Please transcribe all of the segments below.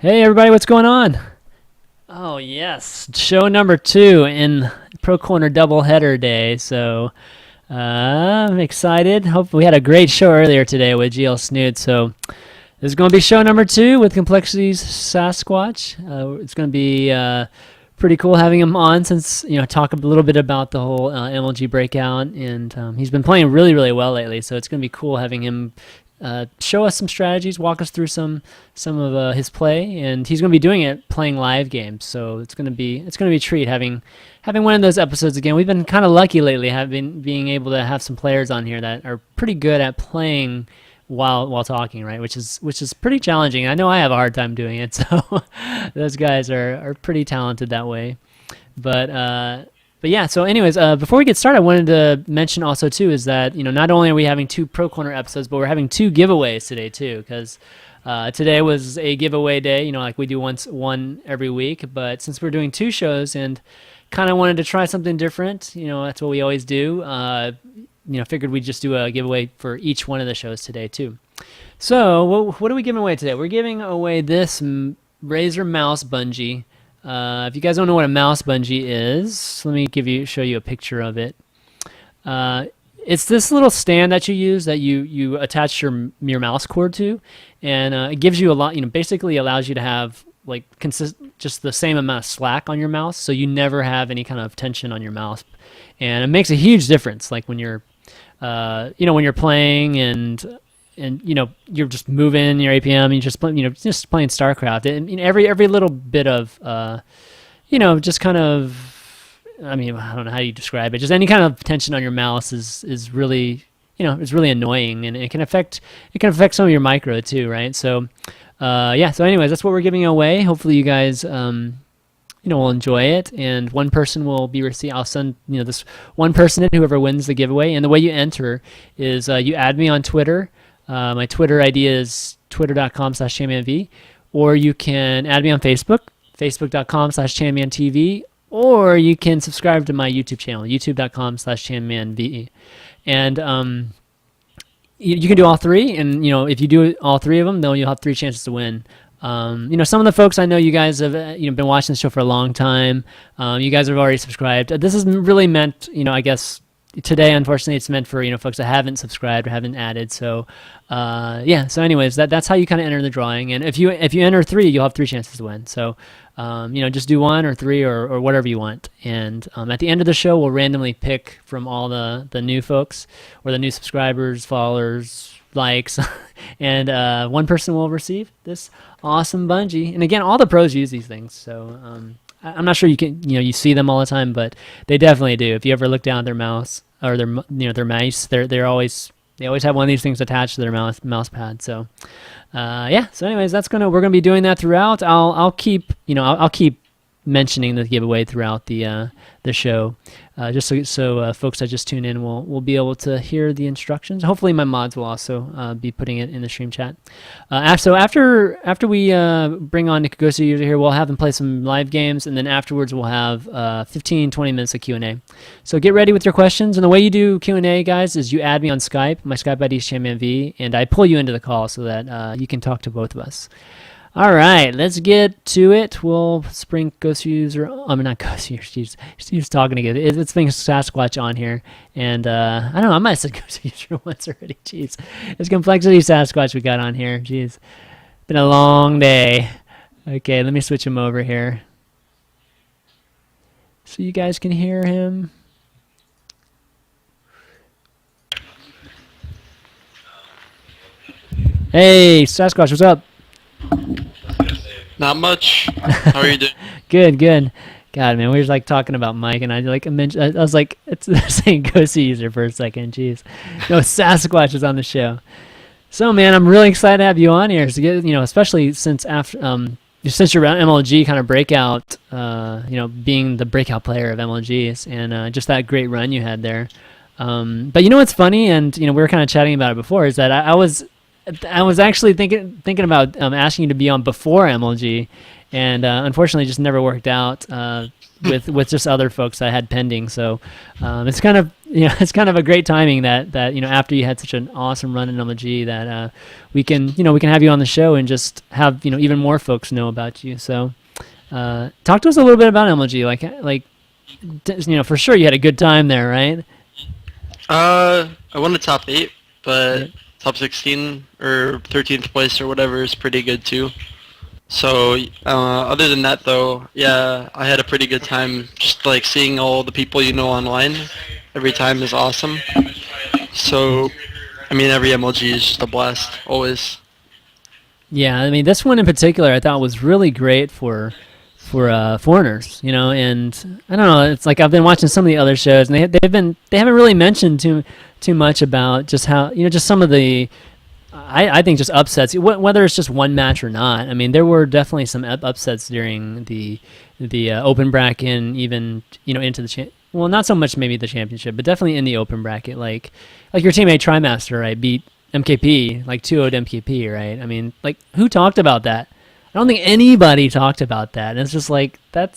Hey everybody, what's going on? Oh yes, show number 2 in Pro Corner doubleheader day. So I'm excited. Hope we had a great show earlier today with GL Snood. So this is going to be show number 2 with Complexity's Sasquatch. It's going to be pretty cool having him on since talk a little bit about the whole MLG breakout, and he's been playing really well lately. So it's going to be cool having him show us some strategies, walk us through some of his play, and he's going to be doing it playing live games. So it's going to be a treat having one of those episodes again. We've been kind of lucky lately, being able to have some players on here that are pretty good at playing while talking, right? Which is pretty challenging. I know I have a hard time doing it. So those guys are pretty talented that way. But yeah, so anyways, before we get started, I wanted to mention also too is that not only are we having 2 Pro Corner episodes, but we're having 2 giveaways today too, because today was a giveaway day, like we do one every week. But since we're doing 2 shows and kind of wanted to try something different, that's what we always do. Figured we'd just do a giveaway for each one of the shows today too. So what are we giving away today? We're giving away this Razer mouse bungee. If you guys don't know what a mouse bungee is, let me show you a picture of it. It's this little stand that you use that you attach your mouse cord to, and it gives you a lot. Basically allows you to have like just the same amount of slack on your mouse, so you never have any kind of tension on your mouse, and it makes a huge difference. Like when you're, when you're playing and you're just moving your APM, and just playing StarCraft, and every little bit of just kind of, I don't know how you describe it, just any kind of tension on your mouse is really it's really annoying, and it can affect some of your micro too, right? So so anyways, that's what we're giving away. Hopefully you guys will enjoy it, and one person will be receiving. I'll send this one person in, whoever wins the giveaway. And the way you enter is you add me on Twitter. My Twitter ID is twitter.com/ChanmanV, or you can add me on Facebook, facebook.com/ChanmanTV, or you can subscribe to my YouTube channel, youtube.com/ChanmanV. And you can do all 3, and if you do all 3 of them, then you'll have 3 chances to win. Some of the folks, I know you guys have been watching the show for a long time. You guys have already subscribed. This is really meant, I guess today, unfortunately, it's meant for folks that haven't subscribed or haven't added. So so anyways, that's how you kind of enter the drawing. And if you enter 3, you'll have 3 chances to win. So just do 1 or 3 or whatever you want. And at the end of the show, we'll randomly pick from all the new folks or the new subscribers, followers, likes, and one person will receive this awesome bungee. And again, all the pros use these things, so I'm not sure you see them all the time, but they definitely do. If you ever look down at their mouse or their mice, they always have one of these things attached to their mouse pad. So so anyways, we're gonna be doing that throughout. I'll keep mentioning the giveaway throughout the show, just so folks that just tune in will be able to hear the instructions. Hopefully my mods will also be putting it in the stream chat. So after we bring on Nick Gosu user here, we'll have him play some live games, and then afterwards we'll have 15-20 minutes of Q&A. So get ready with your questions, and the way you do Q&A, guys, is you add me on Skype. My Skype ID is ChanmanV, and I pull you into the call so that you can talk to both of us. All right, let's get to it. We'll bring Ghost User. Not Ghost User. She's talking again. Let's bring Sasquatch on here, and I don't know. I might have said Ghost User once already. Jeez, it's Complexity Sasquatch we got on here. Jeez, been a long day. Okay, let me switch him over here so you guys can hear him. Hey, Sasquatch, what's up? Not much. How are you doing? Good. God, man, we were like talking about Mike, and I was like, it's saying Ghost User for a second. Jeez, no, Sasquatch is on the show. So, man, I'm really excited to have you on here. To get, especially since you're MLG kind of breakout, being the breakout player of MLGs, and just that great run you had there. But what's funny, and we were kind of chatting about it before, is that I was actually thinking about asking you to be on before MLG, and unfortunately, just never worked out with just other folks I had pending. So it's kind of it's kind of a great timing that after you had such an awesome run in MLG that we can have you on the show and just have even more folks know about you. So talk to us a little bit about MLG. For sure you had a good time there, right? I won the top 8, but Yep. top 16 or 13th place or whatever is pretty good too. So, other than that though, yeah, I had a pretty good time. Just like seeing all the people online every time is awesome. So, I mean, every MLG is just a blast, always. Yeah, I mean this one in particular I thought was really great for foreigners, and I don't know. It's like I've been watching some of the other shows, and they haven't really mentioned too much about just how just some of the I think just upsets, whether it's just one match or not. I mean, there were definitely some upsets during the open bracket, and even into the well, not so much maybe the championship, but definitely in the open bracket. Like your teammate Trimaster, right, beat MKP like 2-0 to MKP, right? I mean, like who talked about that? I don't think anybody talked about that. And it's just like that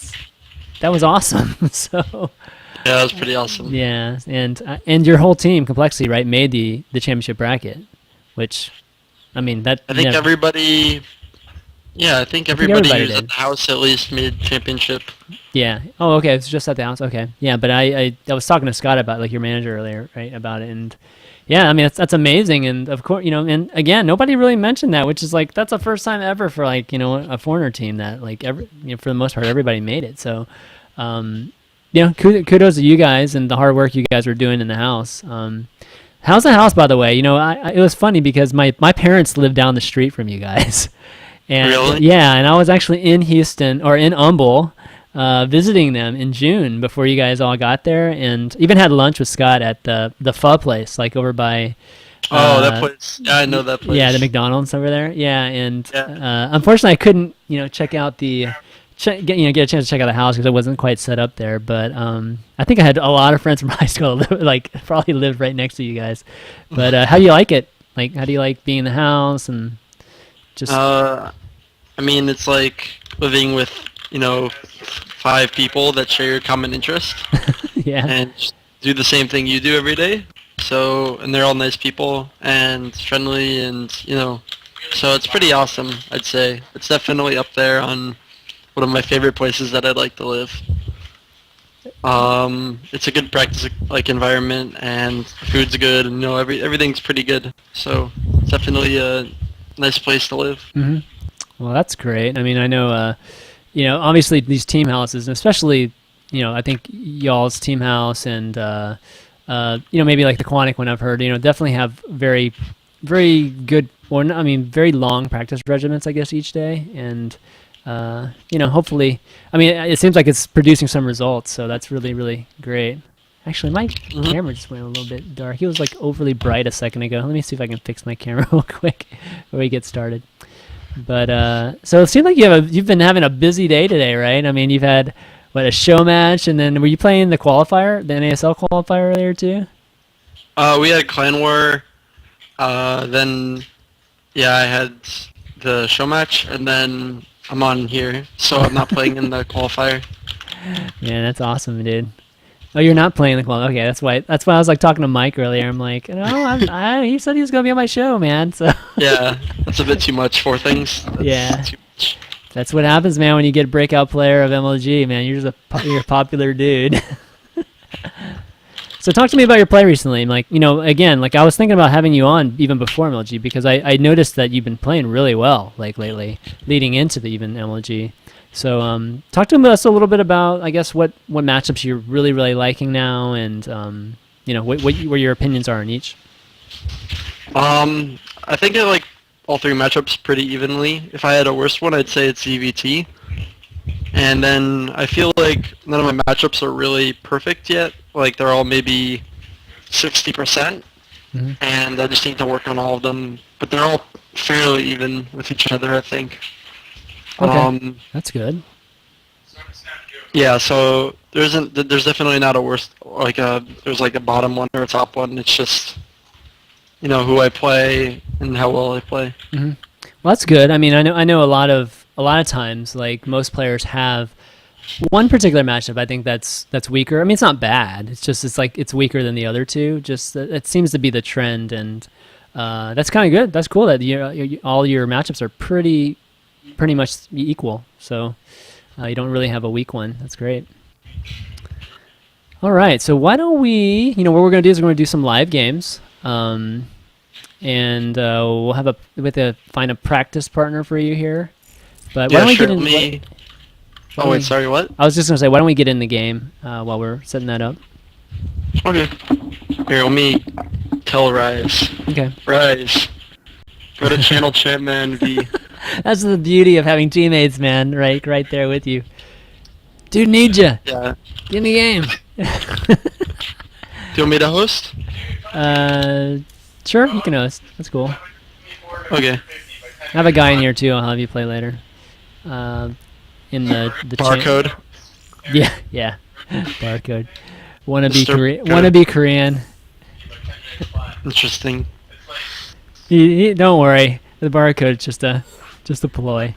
was awesome. So Yeah, it was pretty awesome. yeah, and your whole team complexity, right, made the championship bracket, which I mean that I think never, everybody, yeah, I think I think everybody everybody who's at did. the house at least made championship. Yeah. Oh, okay. It's just at the house. Okay. Yeah, but I was talking to Scott about like your manager earlier, right, about it, and yeah, I mean that's amazing, and of course and again nobody really mentioned that, which is like that's the first time ever for like a foreigner team that like for the most part everybody made it. So, kudos to you guys and the hard work you guys were doing in the house. How's the house, by the way? It was funny because my parents live down the street from you guys. And Really? yeah, and I was actually in Houston or in Humble, visiting them in June before you guys all got there, and even had lunch with Scott at the pho place, like over by, Oh, that uh, place. Yeah, I know that yeah, the place. McDonald's over there. Yeah, and Yeah. unfortunately I couldn't check out get a chance to check out the house because it wasn't quite set up there. But I think I had a lot of friends from high school that like probably lived right next to you guys. But how do you like it? Like, how do you like being in the house and just Uh, I mean, it's like living with, 5 people that share your common interest yeah. and just do the same thing you do every day. So, and they're all nice people and friendly and, so it's pretty awesome, I'd say. It's definitely up there on one of my favorite places that I'd like to live. It's a good practice like environment and food's good and everything's pretty good. So it's definitely a nice place to live. Hmm. Well, that's great. I mean, I know, obviously these team houses, and especially, I think y'all's team house and, maybe like the Quantic one I've heard, definitely have very, very good, or I mean, very long practice regimens, I guess, each day. And, hopefully, I mean, it seems like it's producing some results, so that's really, really great. Actually, my Hmm. camera just went a little bit dark. It was like overly bright a second ago. Let me see if I can fix my camera real quick before we get started. But so it seemed like you've been having a busy day today, right? I mean, you've had a show match, and then were you playing the qualifier, the NASL qualifier earlier too? We had Clan War, then yeah, I had the show match, and then I'm on here, so I'm not playing in the qualifier. Man, that's awesome, dude. Oh, you're not playing the qualifier. Okay, that's why I was like talking to Mike earlier. I'm like, no, he said he was gonna be on my show, man. So Yeah, that's a bit too much. 4 things. yeah, That's too much. that's what happens, man, when you get breakout player of MLG, man. You're just you're a popular dude. So talk to me about your play recently. Like, again, like I was thinking about having you on even before MLG because I noticed that you've been playing really well like lately, leading into the even MLG. So talk to us a little bit about, I guess, what matchups you're really, really liking now, and what your opinions are on each. I think I like all 3 matchups pretty evenly. If I had a worst one, I'd say it's EVT. And then I feel like none of my matchups are really perfect yet. Like they're all maybe 60%, Hmm. and I just need to work on all of them. But they're all fairly even with each other, I think. Okay, Um, that's good. yeah, so there's definitely not a worst there's like a bottom one or a top one. It's just who I play and how well I play. Hmm. Well, that's good. I mean, I know a lot of times, like most players have One particular matchup, I think that's weaker. I mean, it's not bad. It's weaker than the other two. Just it seems to be the trend, and that's kind of good. That's cool that all your matchups are pretty much equal. So you don't really have a weak one. That's great. All right, so why don't we? What we're gonna do is we're gonna do some live games, and we'll have to find a practice partner for you here. But why Yeah, don't we sure. get in? Oh wait, sorry, what? I was just gonna say, why don't we get in the game while we're setting that up? Okay. Here, let me tell Rise. Okay. Rise. Go to channel ChanmanV. That's the beauty of having teammates, man. Right there with you. Dude, need ya. Yeah. Get in the game. Do you want me to host? Sure, you can host. That's cool. Okay. I have a guy in here too. I'll have you play later. In the Barcode. Yeah. Barcode. Wanna be Mr. Wanna be Korean. Interesting. Don't worry. The barcode is just a ploy.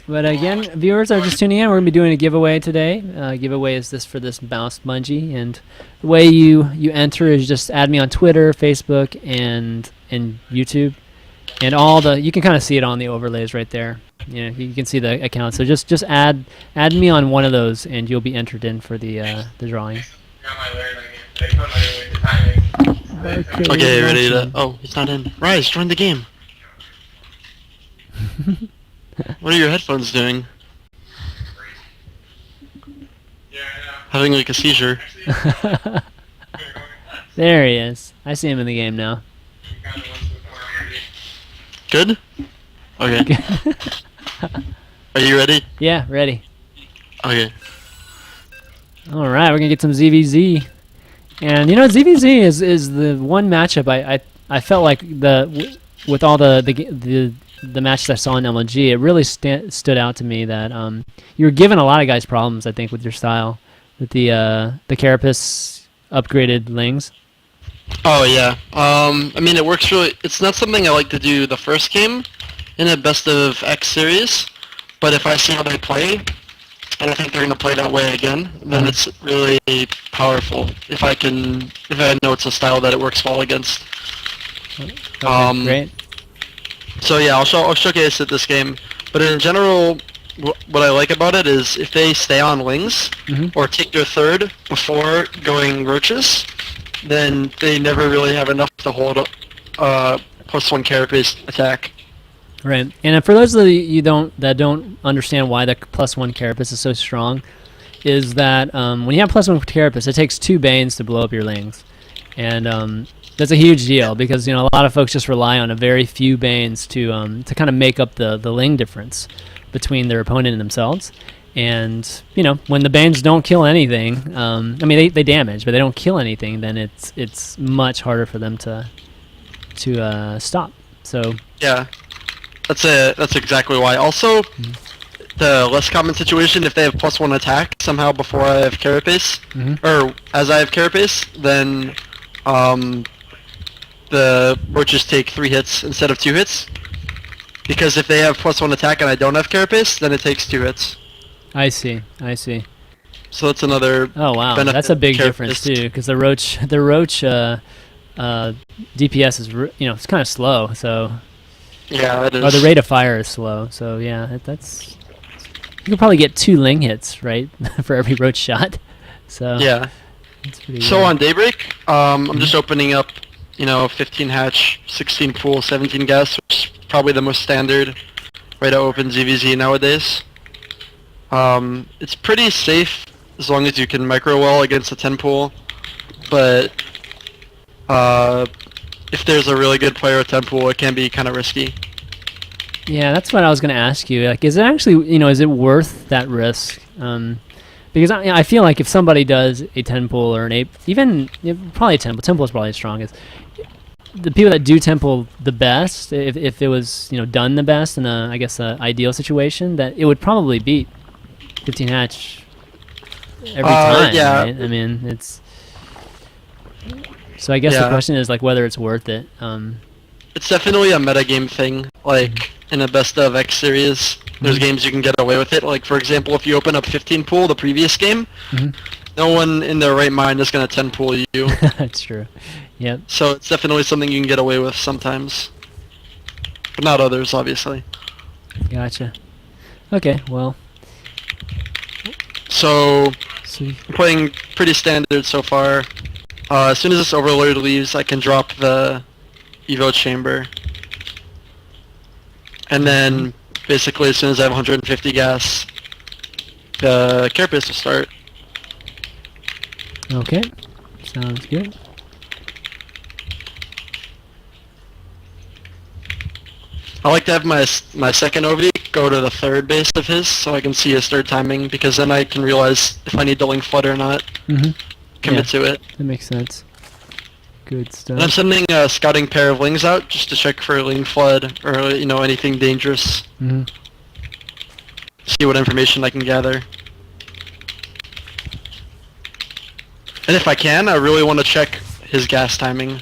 But again, viewers are just tuning in. We're gonna be doing a giveaway today. Giveaway is for this mouse bungee, and the way you enter is just add me on Twitter, Facebook, and YouTube, and you can kind of see it on the overlays right there. You can see the account. So just add me on one of those, and you'll be entered in for the drawing. Okay, ready to... Oh, he's not in. Rise, join the game. What are your headphones doing? Having like a seizure. There he is. I see him in the game now. Good? Okay. Are you ready? Yeah, ready. Okay. All right, we're gonna get some ZVZ, and ZVZ is the one matchup I felt like with all the matches I saw in LNG, it really stood out to me that you were giving a lot of guys problems. I think with your style, with the Carapace upgraded Lings. Oh yeah. I mean, it works really. It's not something I like to do the first game in a best of X series, but if I see how they play, and I think they're gonna play that way again, then it's really powerful. If I know it's a style that it works well against. Okay, great. So yeah, I'll showcase it this game. But in general, what I like about it is if they stay on Lings or take their third before going Roaches, then they never really have enough to hold up +1 carapace attack. Right, and for those of you that don't understand why the +1 carapace is so strong, is that when you have +1 carapace, it takes 2 Banes to blow up your Lings, and that's a huge deal because a lot of folks just rely on a very few Banes to kind of make up the Ling difference between their opponent and themselves. And when the Banes don't kill anything, I mean they damage, but they don't kill anything, then it's much harder for them to stop. So yeah, that's exactly why. Also, the less common situation, if they have +1 attack somehow before I have carapace, or as I have carapace, then the Roaches take 3 hits instead of 2 hits. Because if they have +1 attack and I don't have carapace, then it takes 2 hits. I see. So that's another. Oh wow, that's a big difference too. Because the Roach DPS is it's kind of slow. So yeah, it is. or the rate of fire is slow. So yeah, that's you can probably get 2 Ling hits right for every Roach shot. So yeah. That's pretty So good. on Daybreak, I'm just opening up 15 hatch, 16 pool, 17 gas, which is probably the most standard way to open ZVZ nowadays. It's pretty safe as long as you can micro well against a 10 pool, but if there's a really good player at 10 pool, it can be kind of risky. Yeah, that's what I was going to ask you. Like, is it actually, is it worth that risk? Because I feel like if somebody does a 10 pool or an 8, even probably a 10 pool, 10 pool is probably the strongest. The people that do 10 pool the best, if it was done the best in a ideal situation, that it would probably beat 15 hatch every time. Yeah. Right? I mean, it's. So I guess the question is whether it's worth it. It's definitely a metagame thing. Like, in a best of X series. There's games you can get away with it. Like for example, if you open up 15 pool the previous game, no one in their right mind is gonna 10 pool you. That's true. Yep. So it's definitely something you can get away with sometimes, but not others, obviously. Gotcha. Okay. Well. So See. I'm playing pretty standard so far. As soon as this overlord leaves, I can drop the Evo chamber. And then, basically, as soon as I have 150 gas, the carapace will start. Okay. Sounds good. I like to have my second OV go to the third base of his, so I can see his third timing, because then I can realize if I need to link flood or not. Commit to it. That makes sense. Good stuff. And I'm sending a scouting pair of lings out just to check for link flood or anything dangerous. See what information I can gather. And if I can, I really want to check his gas timing,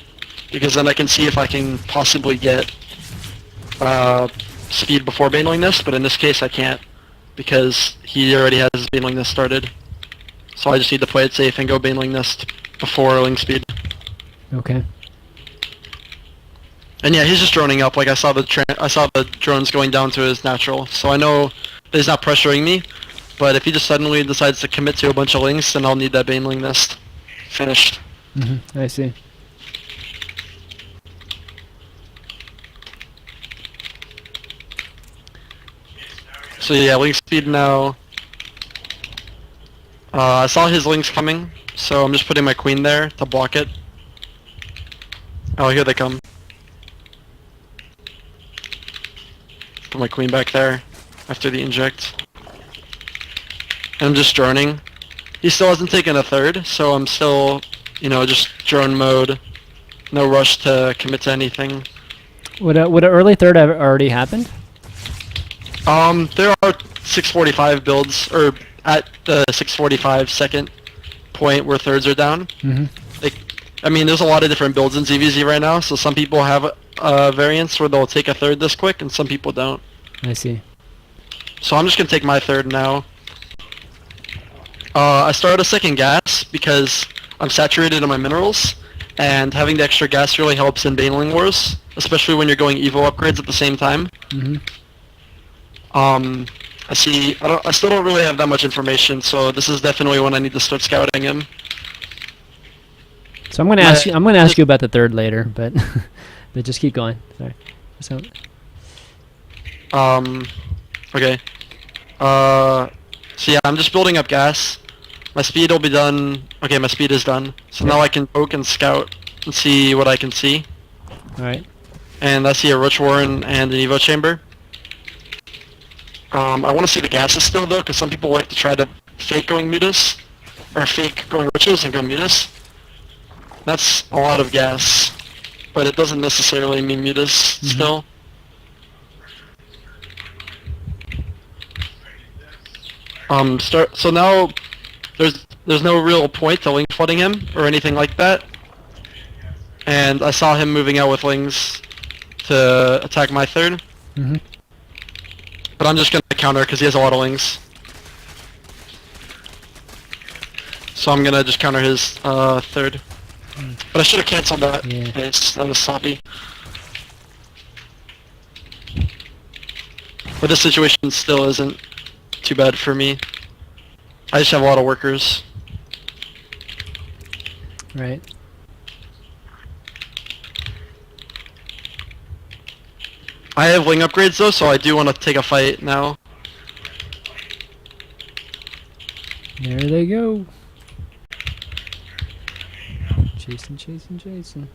because then I can see if I can possibly get speed before baneling this, but in this case I can't, because he already has his baneling nest started. So I just need to play it safe and go baneling nest before link speed. Okay. And yeah, he's just droning up. Like I saw the drones going down to his natural, so I know that he's not pressuring me. But if he just suddenly decides to commit to a bunch of links, then I'll need that baneling nest finished. I see. So yeah, link speed now. I saw his links coming, so I'm just putting my queen there to block it. Oh, here they come. Put my queen back there after the inject. And I'm just droning. He still hasn't taken a third, so I'm still, just drone mode. No rush to commit to anything. Would an early third have already happened? There are 645 builds, or at the 645 second point where thirds are down. There's a lot of different builds in ZVZ right now, so some people have variants where they'll take a third this quick, and some people don't. I see. So I'm just going to take my third now. I started a second gas because I'm saturated in my minerals, and having the extra gas really helps in baneling wars, especially when you're going Evo upgrades at the same time. I still don't really have that much information, so this is definitely when I need to start scouting him. So I'm going to ask you. I'm going to ask you about the third later, but but just keep going. Sorry. So. Okay. So yeah, I'm just building up gas. My speed will be done. Okay, my speed is done. So now I can poke and scout and see what I can see. All right. And I see a Roach Warren and an Evo chamber. I want to see the gases still though, because some people like to try to fake going mutas, or fake going Roaches and go mutas. That's a lot of gas, but it doesn't necessarily mean mutas still. So now there's no real point to link flooding him or anything like that. And I saw him moving out with lings to attack my third. But I'm just gonna counter because he has a lot of lings. So I'm gonna just counter his third. But I should have canceled that. Yeah. That was sloppy. But this situation still isn't too bad for me. I just have a lot of workers. Right. I have wing upgrades though, so I do want to take a fight now. There they go. Chasing.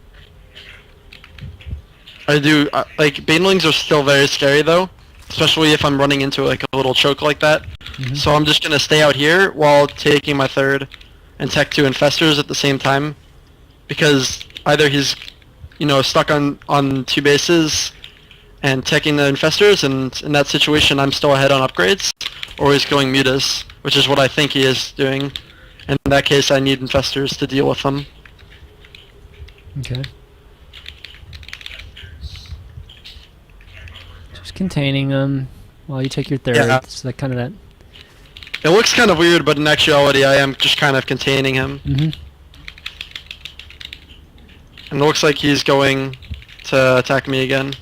I do, like, banelings are still very scary though, especially if I'm running into like a little choke like that. So I'm just gonna stay out here while taking my third and tech 2 infestors at the same time, because either he's, stuck on 2 bases and teching the infestors, and in that situation I'm still ahead on upgrades, or he's going mutas, which is what I think he is doing. And in that case I need infestors to deal with them. Okay. containing them while you take your third. Yeah. So that kind of that. It looks kind of weird, but in actuality, I am just kind of containing him. Mm-hmm. And it looks like he's going to attack me again.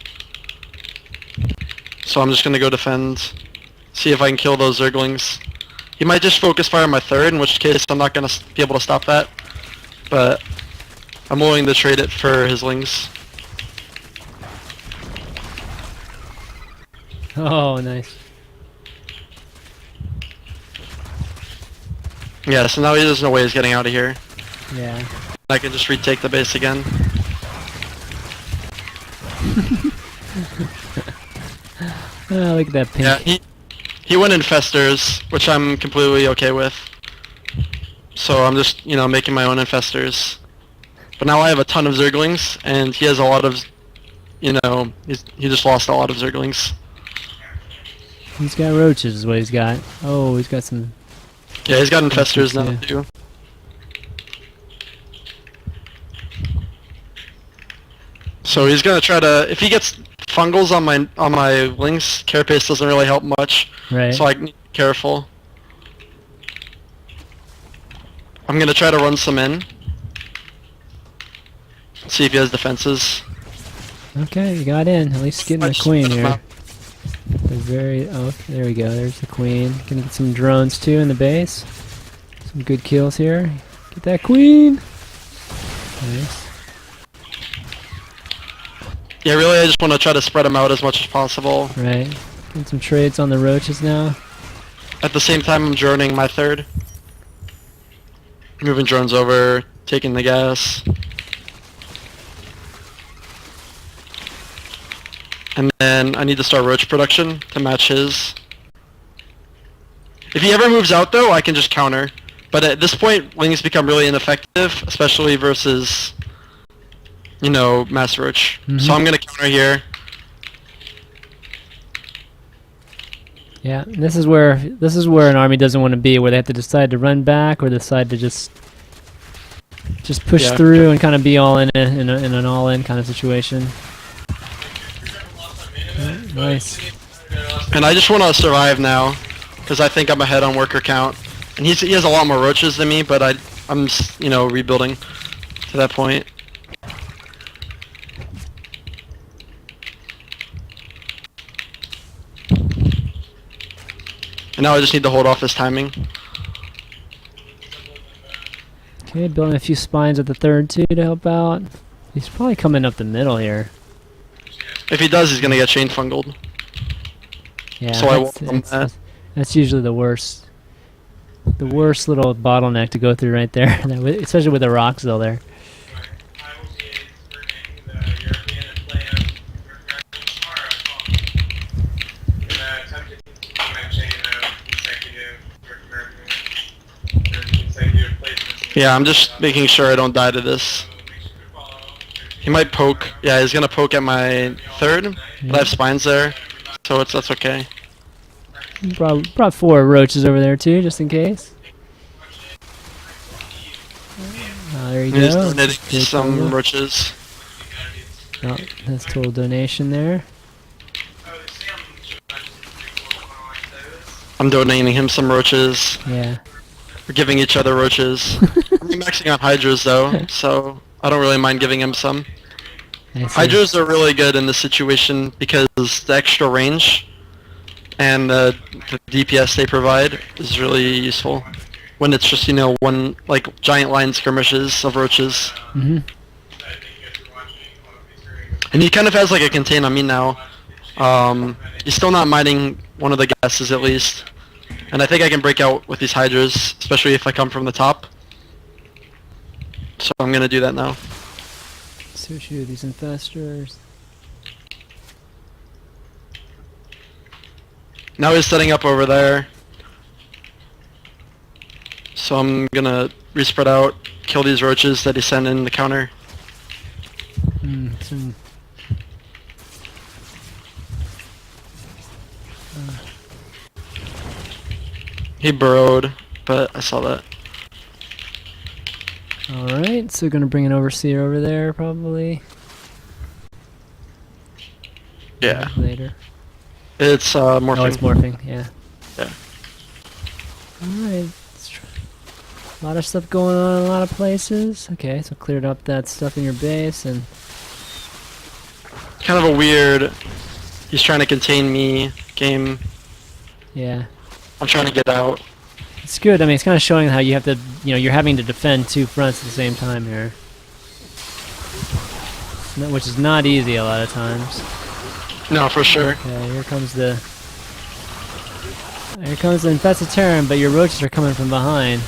So I'm just gonna go defend. See if I can kill those Zerglings. He might just focus fire on my third, in which case I'm not gonna be able to stop that. But I'm willing to trade it for his lings. Oh, nice. Yeah, so now there's no way he's getting out of here. Yeah. I can just retake the base again. Oh, look at that pink. Yeah, he went infestors, which I'm completely okay with. So I'm just, making my own infestors. But now I have a ton of Zerglings, and he has a lot of, he just lost a lot of Zerglings. He's got roaches is what he's got. Oh, he's got some... Yeah, he's got infestors now, yeah. too. So he's gonna try to, if he gets fungals on my lings, carapace doesn't really help much. Right. So I can be careful. I'm gonna try to run some in. See if he has defenses. Okay, you got in. At least getting the queen here. Oh, there we go. There's the queen. Gonna get some drones too in the base. Some good kills here. Get that queen. Nice. Yeah, really, I just want to try to spread them out as much as possible. Right. Getting some trades on the roaches now. At the same time, I'm droning my third. Moving drones over, taking the gas. And then I need to start roach production to match his. If he ever moves out though, I can just counter. But at this point, lings become really ineffective, especially versus, mass roach. Mm-hmm. So I'm gonna counter here. Yeah, and this is where an army doesn't want to be, where they have to decide to run back or decide to just push through and kind of be all in an all-in kind of situation. Oh, nice. And I just want to survive now, because I think I'm ahead on worker count. And he has a lot more roaches than me, but I'm rebuilding to that point. And now I just need to hold off his timing. Okay, building a few spines at the third too to help out. He's probably coming up the middle here. If he does, he's gonna get chain fungled. Yeah, so I welcome that. That's usually the worst little bottleneck to go through right there, especially with the rocks though there. Yeah, I'm just making sure I don't die to this. He might poke. Yeah, he's gonna poke at my third, but I have spines there, so that's okay. Brought 4 roaches over there too, just in case. There you go. He's donating some roaches. Oh, that's total donation there. I'm donating him some roaches. Yeah. We're giving each other roaches. I'm maxing on hydras though, so I don't really mind giving him some. Hydras are really good in this situation because the extra range and the DPS they provide is really useful when it's just, one, like, giant line skirmishes of roaches. Mm-hmm. And he kind of has, like, a contain on me now. He's still not mining one of the gases, at least. And I think I can break out with these hydras, especially if I come from the top. So I'm gonna do that now. See what you do with these infestors. Now he's setting up over there. So I'm gonna respread out, kill these roaches that he sent in the counter. He burrowed, but I saw that. Alright, so gonna bring an overseer over there probably. Yeah. Later. It's Oh, it's morphing. morphing. Yeah. Yeah. All right. A lot of stuff going on in a lot of places. Okay, so cleared up that stuff in your base and. Kind of a weird. He's trying to contain me game. Yeah. I'm trying to get out. It's good. I mean, it's kind of showing how you have to, you're having to defend two fronts at the same time here, which is not easy a lot of times. No, for sure. Okay, here comes the infested terran, but your roaches are coming from behind,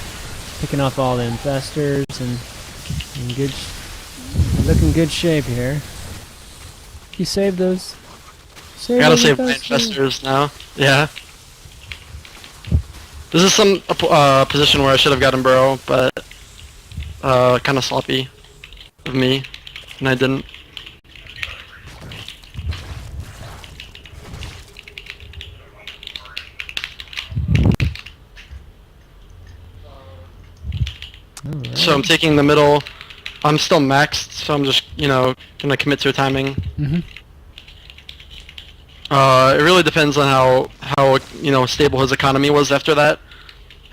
picking off all the infestors and looking good shape here. You save those. I gotta save my infestors now. Yeah. This is some position where I should have gotten burrow, but kind of sloppy of me, and I didn't. Alright. So I'm taking the middle. I'm still maxed, so I'm just, gonna commit to a timing. Mm-hmm. It really depends on how stable his economy was after that.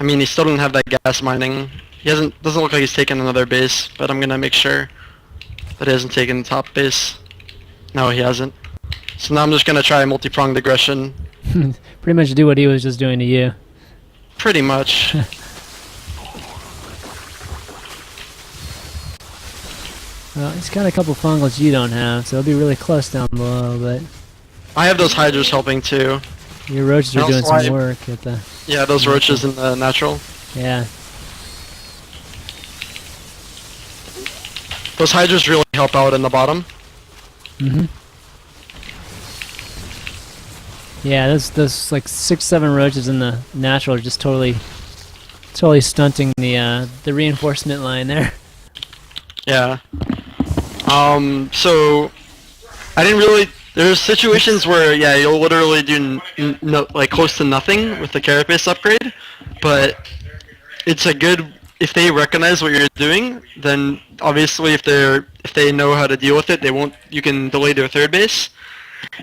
I mean, he still doesn't have that gas mining. He doesn't look like he's taken another base, but I'm gonna make sure that he hasn't taken the top base. No, he hasn't. So now I'm just gonna try multi-pronged aggression. Pretty much do what he was just doing to you. Pretty much. Well, he's got a couple fungals you don't have, so it'll be really close down below, but I have those hydras helping too. your roaches are And doing also some work at the... Yeah, those roaches in the natural. Yeah. Those hydras really help out in the bottom. Mm-hmm. Yeah, those like 6-7 roaches in the natural are just totally stunting the reinforcement line there. Yeah. So I didn't really. There's situations where you'll literally do like close to nothing with the carapace upgrade, but it's a good if they recognize what you're doing. Then obviously if they know how to deal with it, they won't. You can delay their third base,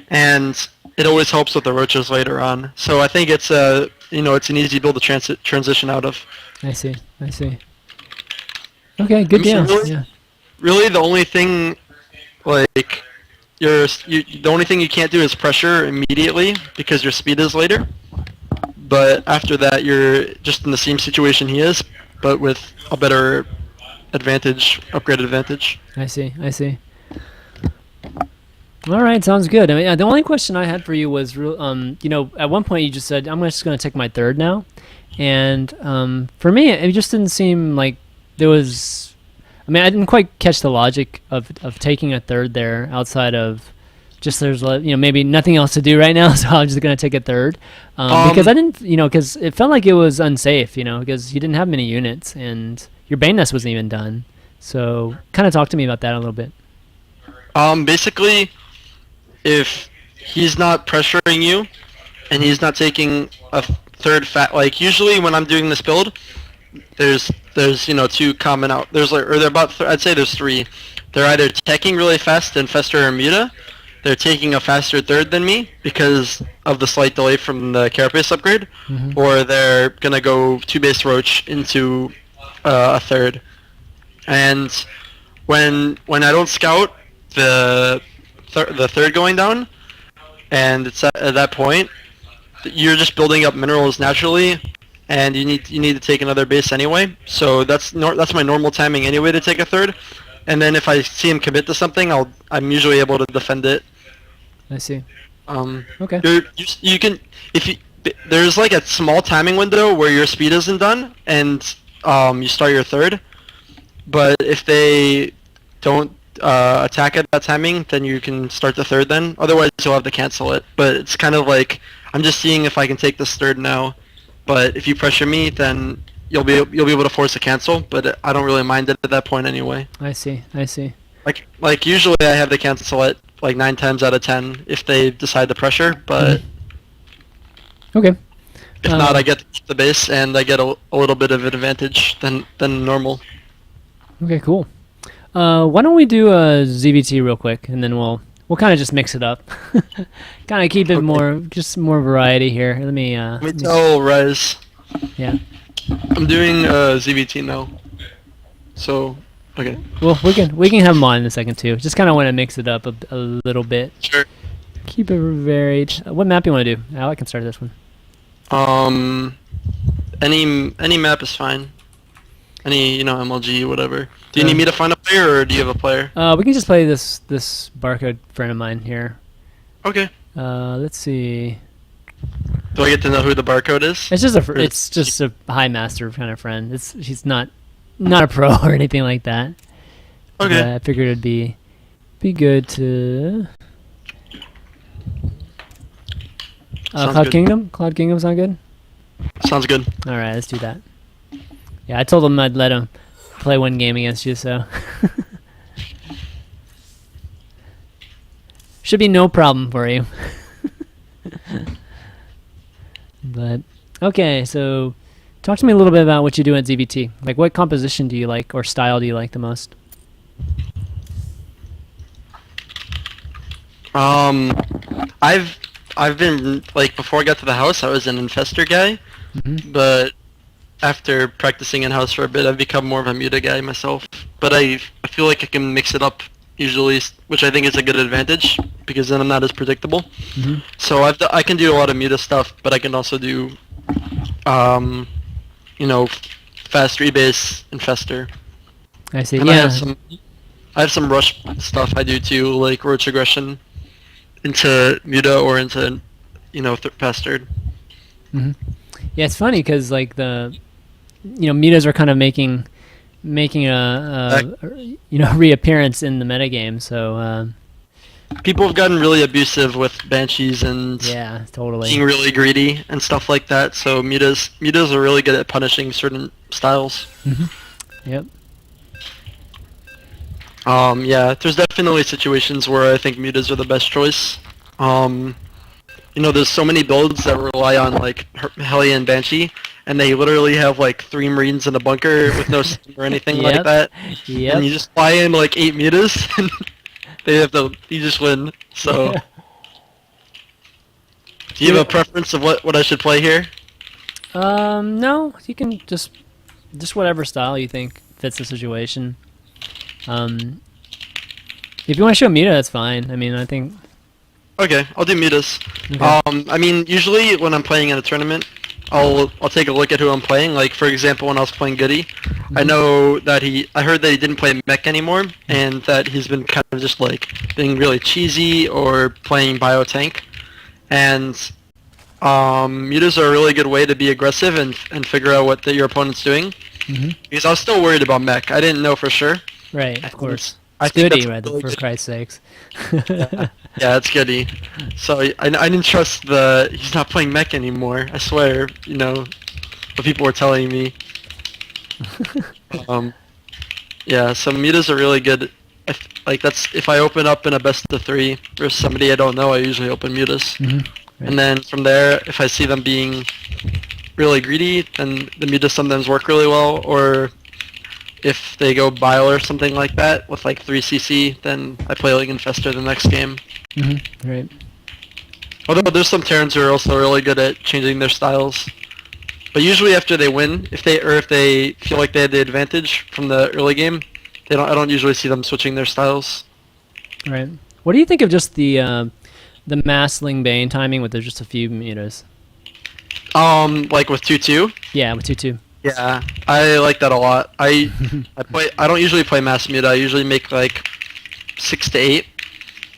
and it always helps with the roaches later on. So I think it's it's an easy build to transition out of. I see. Okay, good deal. Really, Yeah. Really, the only thing, like, the only thing you can't do is pressure immediately because your speed is later. But after that, you're just in the same situation he is, but with a better advantage, upgraded advantage. I see. All right, sounds good. I mean, the only question I had for you was, at one point you just said, "I'm just going to take my third now," and for me, it just didn't seem like there was. I mean, I didn't quite catch the logic of taking a third there outside of just there's maybe nothing else to do right now, so I'm just going to take a third because I didn't because it felt like it was unsafe, because you didn't have many units and your Bane Nest wasn't even done. So kind of talk to me about that a little bit. Basically, if he's not pressuring you and he's not taking a third like usually when I'm doing this build, there's two common out. I'd say there's three. They're either teching really fast in Fester or Muta. They're taking a faster third than me because of the slight delay from the carapace upgrade, or they're gonna go 2-base roach into a third. And when I don't scout the third going down, and it's at that point, you're just building up minerals naturally. And you need to take another base anyway, so that's my normal timing anyway to take a third, and then if I see him commit to something, I'm usually able to defend it. I see. Okay. You can there's like a small timing window where your speed isn't done, and you start your third, but if they don't attack at that timing, then you can start the third then. Otherwise, you'll have to cancel it. But it's kind of like I'm just seeing if I can take this third now. But if you pressure me, then you'll be able to force a cancel. But I don't really mind it at that point anyway. I see. Like usually I have to cancel it like 9 times out of 10 if they decide to pressure. But okay. If not, I get to keep the base and I get a little bit of an advantage than normal. Okay, cool. Why don't we do a ZVT real quick, and then we'll we'll kind of just mix it up. Kind of keep it more, just more variety here. Let me. Let me tell Rez. Yeah. I'm doing ZVT now. So, okay. Well, we can have them on in a second too. Just kind of want to mix it up a little bit. Sure. Keep it varied. What map you want to do? I can start this one. Any map is fine. Any MLG, whatever. Do you need me to find a player, or do you have a player? We can just play this barcode friend of mine here. Okay. Let's see. Do I get to know who the barcode is? It's just a high master kind of friend. She's not a pro or anything like that. Okay. But I figured it'd be good to. Cloud good. Kingdom. Cloud Kingdom sound good. Sounds good. All right, let's do that. Yeah, I told him I'd let him play one game against you, so should be no problem for you. But okay, so talk to me a little bit about what you do at ZVT. Like, what composition do you like, or style do you like the most? I've been, like, before I got to the house, I was an infestor guy, but after practicing in house for a bit, I've become more of a muta guy myself. But I feel like I can mix it up usually, which I think is a good advantage because then I'm not as predictable. So I can do a lot of muta stuff, but I can also do, fast rebase infestor. I see. And Yeah. I have some rush stuff I do too, like roach aggression into muta or into, fast third. Yeah, it's funny because like the, mutas are kind of making a reappearance in the metagame. So people have gotten really abusive with banshees and yeah, totally being really greedy and stuff like that. So mutas are really good at punishing certain styles. Yep. Yeah, there's definitely situations where I think mutas are the best choice. There's so many builds that rely on like Hellion Banshee, and they literally have like 3 Marines in a bunker with no steam or anything like that. Yep. And you just fly in like 8 mutas, and you just win. So, do you have a preference of what I should play here? No, you can just whatever style you think fits the situation. If you want to show muta, that's fine. I mean, I think. Okay, I'll do mutas. Okay. I mean, usually when I'm playing in a tournament, I'll take a look at who I'm playing. Like, for example, when I was playing Goody, I know that I heard that he didn't play mech anymore, and that he's been kind of just like being really cheesy or playing biotank. And mutas are a really good way to be aggressive and figure out what your opponent's doing. Because I was still worried about mech. I didn't know for sure. Right, of course. I It's think Goody, that's right? really For good. Christ's sakes. Yeah, it's Goody. So I didn't trust he's not playing mech anymore. I swear, what people were telling me. Yeah, so mutas are really good. If I open up in a best of 3 versus somebody I don't know, I usually open mutas. Right. And then from there, if I see them being really greedy, then the mutas sometimes work really well. Or if they go bile or something like that with like 3 CC, then I play like Infestor the next game. Right. Although there's some Terrans who are also really good at changing their styles. But usually after they win, if they feel like they had the advantage from the early game, I don't usually see them switching their styles. Right. What do you think of just the mass Ling Bane timing with just a few mutas? Like with 2-2? Yeah, with 2-2. Yeah, I like that a lot. I don't usually play mass muta. I usually make like 6 to 8,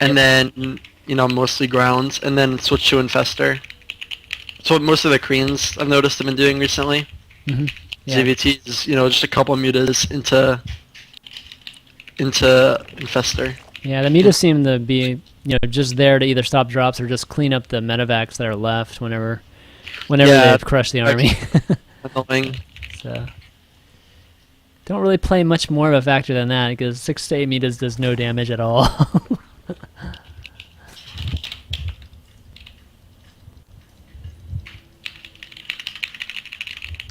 and then mostly grounds, and then switch to Infestor. So most of the Koreans I've noticed have been doing recently. Yeah. ZVT is just a couple mutas into Infestor. Yeah, the mutas seem to be just there to either stop drops or just clean up the medevacs that are left whenever they've crushed the army. Annoying. So don't really play much more of a factor than that because 6 to 8 mutas does no damage at all.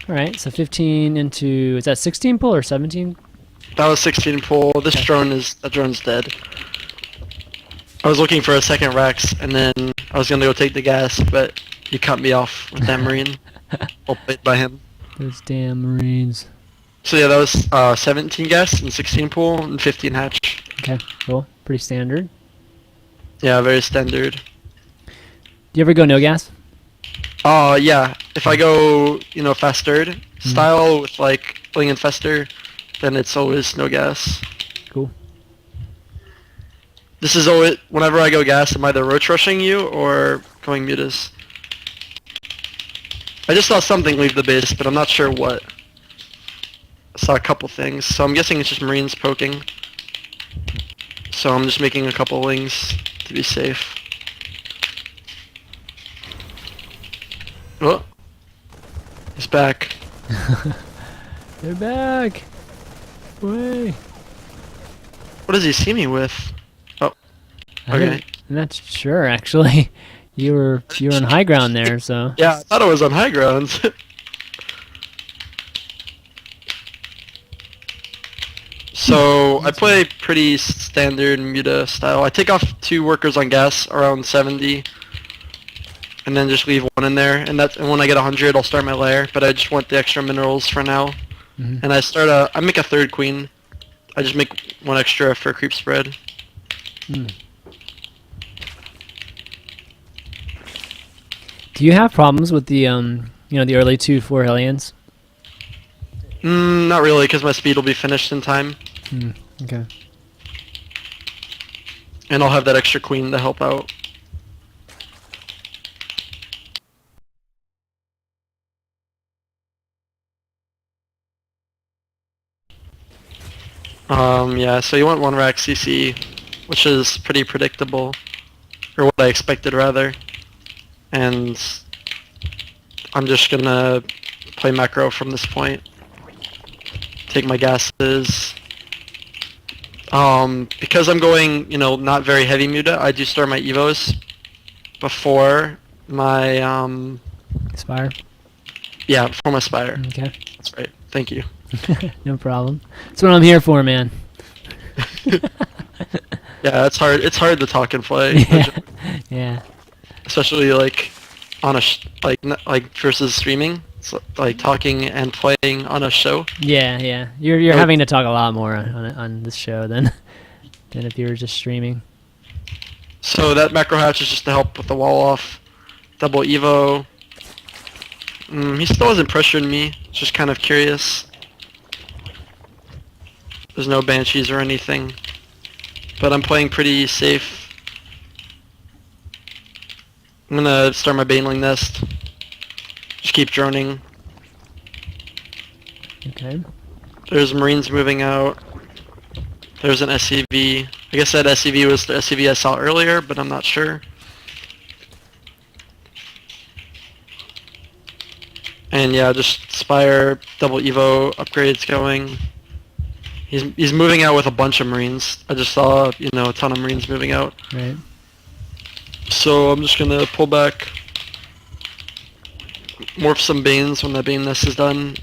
All right, so 15 into, is that 16 pull or 17? That was 16 pull. That drone's dead. I was looking for a second Rex, and then I was gonna go take the gas, but he cut me off with that Marine. Well played by him. Those damn Marines. So yeah, that was 17 gas and 16 pool and 15 hatch. Okay, cool. Pretty standard. Yeah, very standard. Do you ever go no gas? Yeah. If I go, fast third style with like Bling and Fester, then it's always no gas. Cool. This is always, whenever I go gas, I'm either roach rushing you or going mutas. I just saw something leave the base, but I'm not sure what. I saw a couple things, so I'm guessing it's just Marines poking. So I'm just making a couple wings to be safe. Oh, he's back. They're back. Way. What does he see me with? Oh, okay. I'm not sure actually. You were on high ground there, so. Yeah, I thought I was on high ground. So I play pretty standard muta style. I take off 2 workers on gas around 70, and then just leave 1 in there. And when I get 100, I'll start my lair. But I just want the extra minerals for now. And I make a 3rd queen. I just make 1 extra for creep spread. Do you have problems with the the early 2-4 Hellions? Not really, because my speed will be finished in time. Okay. And I'll have that extra queen to help out. Yeah, so you want 1 rack CC, which is pretty predictable. Or what I expected, rather. And I'm just gonna play macro from this point. Take my gases. Because I'm going, not very heavy muta, I do store my evos before my, Spire? Yeah, before my spire. Okay. That's right. Thank you. No problem. That's what I'm here for, man. Yeah, it's hard. It's hard to talk and play. Yeah. Especially like on a like versus streaming. It's like talking and playing on a show. Yeah. You're having to talk a lot more on this show than if you were just streaming. So that macro hatch is just to help with the wall off. Double evo. He still hasn't pressured me. Just kind of curious. There's no banshees or anything. But I'm playing pretty safe. I'm gonna start my baneling nest. Just keep droning. Okay. There's Marines moving out. There's an SCV. I guess that SCV was the SCV I saw earlier, but I'm not sure. And yeah, just Spire, double Evo, upgrades going. He's moving out with a bunch of Marines. I just saw, a ton of Marines moving out. Right. So I'm just gonna pull back. Morph some Banes when that Bane nest is done.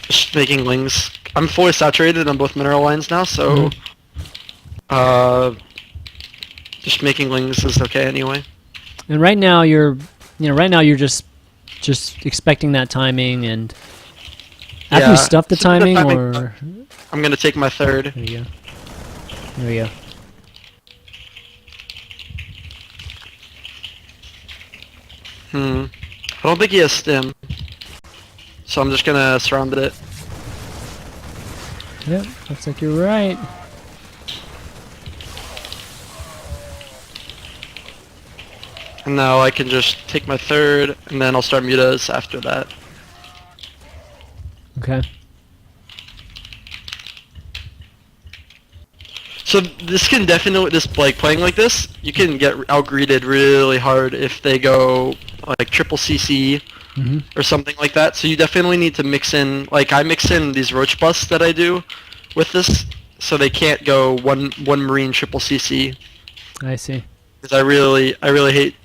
Just making lings. I'm fully saturated on both mineral lines now, so just making lings is okay anyway. And right now you're just expecting that timing, and after you stuff the timing, or I'm gonna take my 3rd. there you go. There we go. I don't think he has stim, so I'm just gonna surround it. Yep, looks like you're right. And now I can just take my 3rd, and then I'll start mutas after that. Okay. So this can definitely, playing like this, you can get outgreeded really hard if they go like triple CC or something like that. So you definitely need to mix in, like I mix in these roach busts that I do with this, so they can't go one Marine triple CC. I see. Because I really hate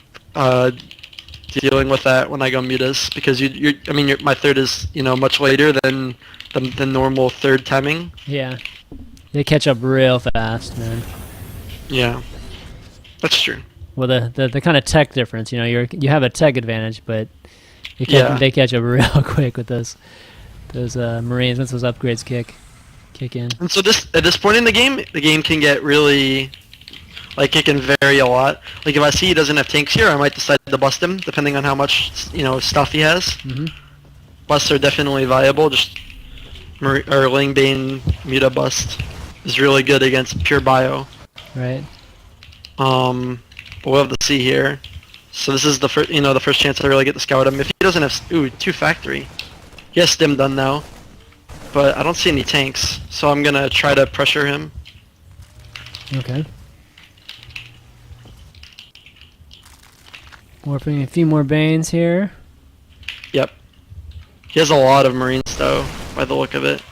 dealing with that when I go mutas, because my 3rd is much later than the normal 3rd timing. Yeah. They catch up real fast, man. Yeah, that's true. Well, the kind of tech difference, you know, you have a tech advantage, but Yeah. they catch up real quick with those Marines once those upgrades kick in. And so at this point in the game can get really, like, it can vary a lot. Like, if I see he doesn't have tanks here, I might decide to bust him, depending on how much, you know, stuff he has. Hmm. Busts are definitely viable. Just or Lingbane Muta bust is really good against pure bio. Right. But we'll have to see here. So this is the first, you know, the first chance I really get to scout him. If he doesn't have, 2 factory. He has stim done now, but I don't see any tanks, so I'm gonna try to pressure him. Okay. Morphing a few more Banes here. Yep. He has a lot of Marines though, by the look of it.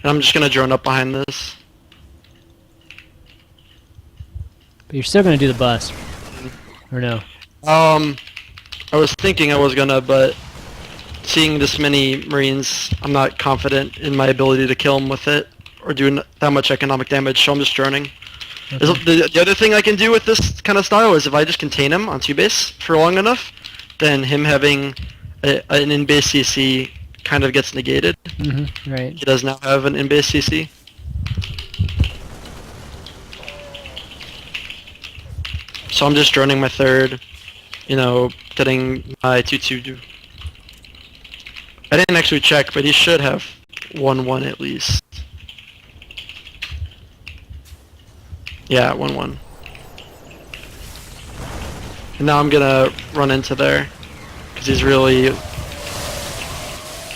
And I'm just gonna drone up behind this. But you're still gonna do the bust, or no? I was thinking I was gonna, but seeing this many Marines, I'm not confident in my ability to kill him with it, or do that much economic damage, so I'm just droning. Okay. The other thing I can do with this kind of style is if I just contain him on 2 base for long enough, then him having an in-base CC kind of gets negated. Mm-hmm. Right. He does now have an in-base CC. So I'm just droning my third, you know, getting my 2-2. I didn't actually check, but he should have 1-1 at least. Yeah, 1-1. And now I'm gonna run into there, because he's really...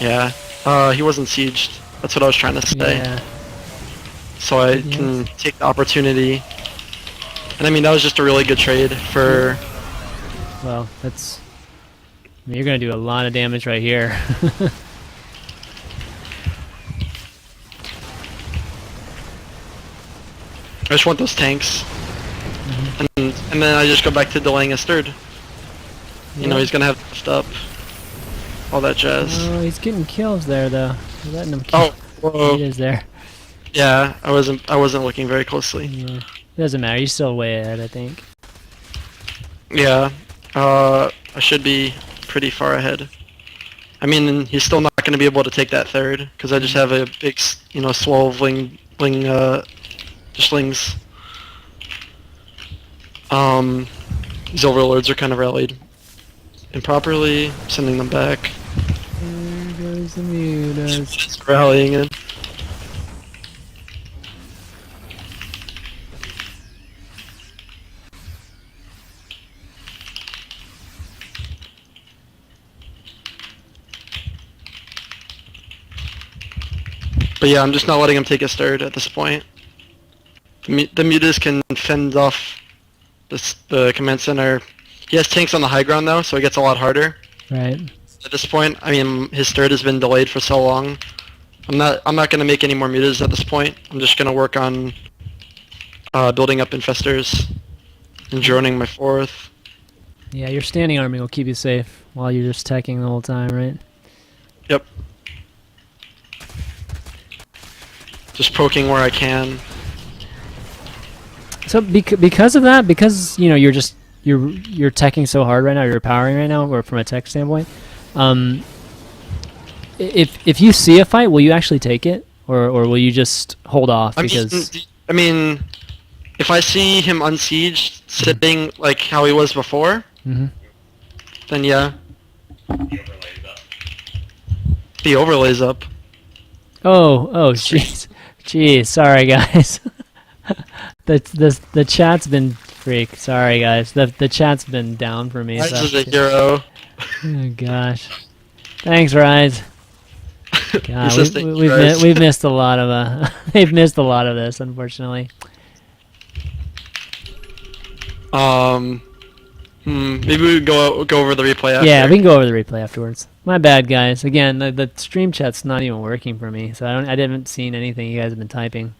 Yeah. He wasn't sieged. That's what I was trying to say. Yeah. So I can take the opportunity. And I mean, that was just a really good trade for... Well, that's... I mean, you're gonna do a lot of damage right here. I just want those tanks. And then I just go back to delaying his third. You know, he's gonna have to lift up. All that jazz. Oh, he's getting kills there, though. You're letting him kill. Oh, whoa. He is there. Yeah, I wasn't looking very closely. Yeah. It doesn't matter. You're still way ahead, I think. Yeah. I should be pretty far ahead. I mean, he's still not going to be able to take that third, because I just have a big, you know, swell of just lings. These overlords are kind of rallied improperly, sending them back. There goes the mutas. Just rallying in. But yeah, I'm just not letting him take his third at this point. The mutas can fend off the command center. He has tanks on the high ground though, so it gets a lot harder. Right. At this point, I mean, his third has been delayed for so long. I'm not gonna make any more mutas at this point. I'm just gonna work on building up infestors and droning my fourth. Yeah, your standing army will keep you safe while you're just teching the whole time, right? Yep. Just poking where I can. So because of that, because you know you're teching so hard right now, you're powering right now, or from a tech standpoint, if you see a fight, will you actually take it, or will you just hold off? Because I mean, if I see him unsieged, sitting like how he was before, then yeah. The overlay's up. Oh, jeez, sorry guys. The chat's been freak. Sorry guys, the chat's been down for me. Rise So is a hero. oh gosh, thanks Rise. God, we've missed a lot of they've missed a lot of this, unfortunately. Maybe we go over the replay after. Yeah, we can go over the replay afterwards. My bad, guys. Again, the stream chat's not even working for me, so I haven't seen anything you guys have been typing.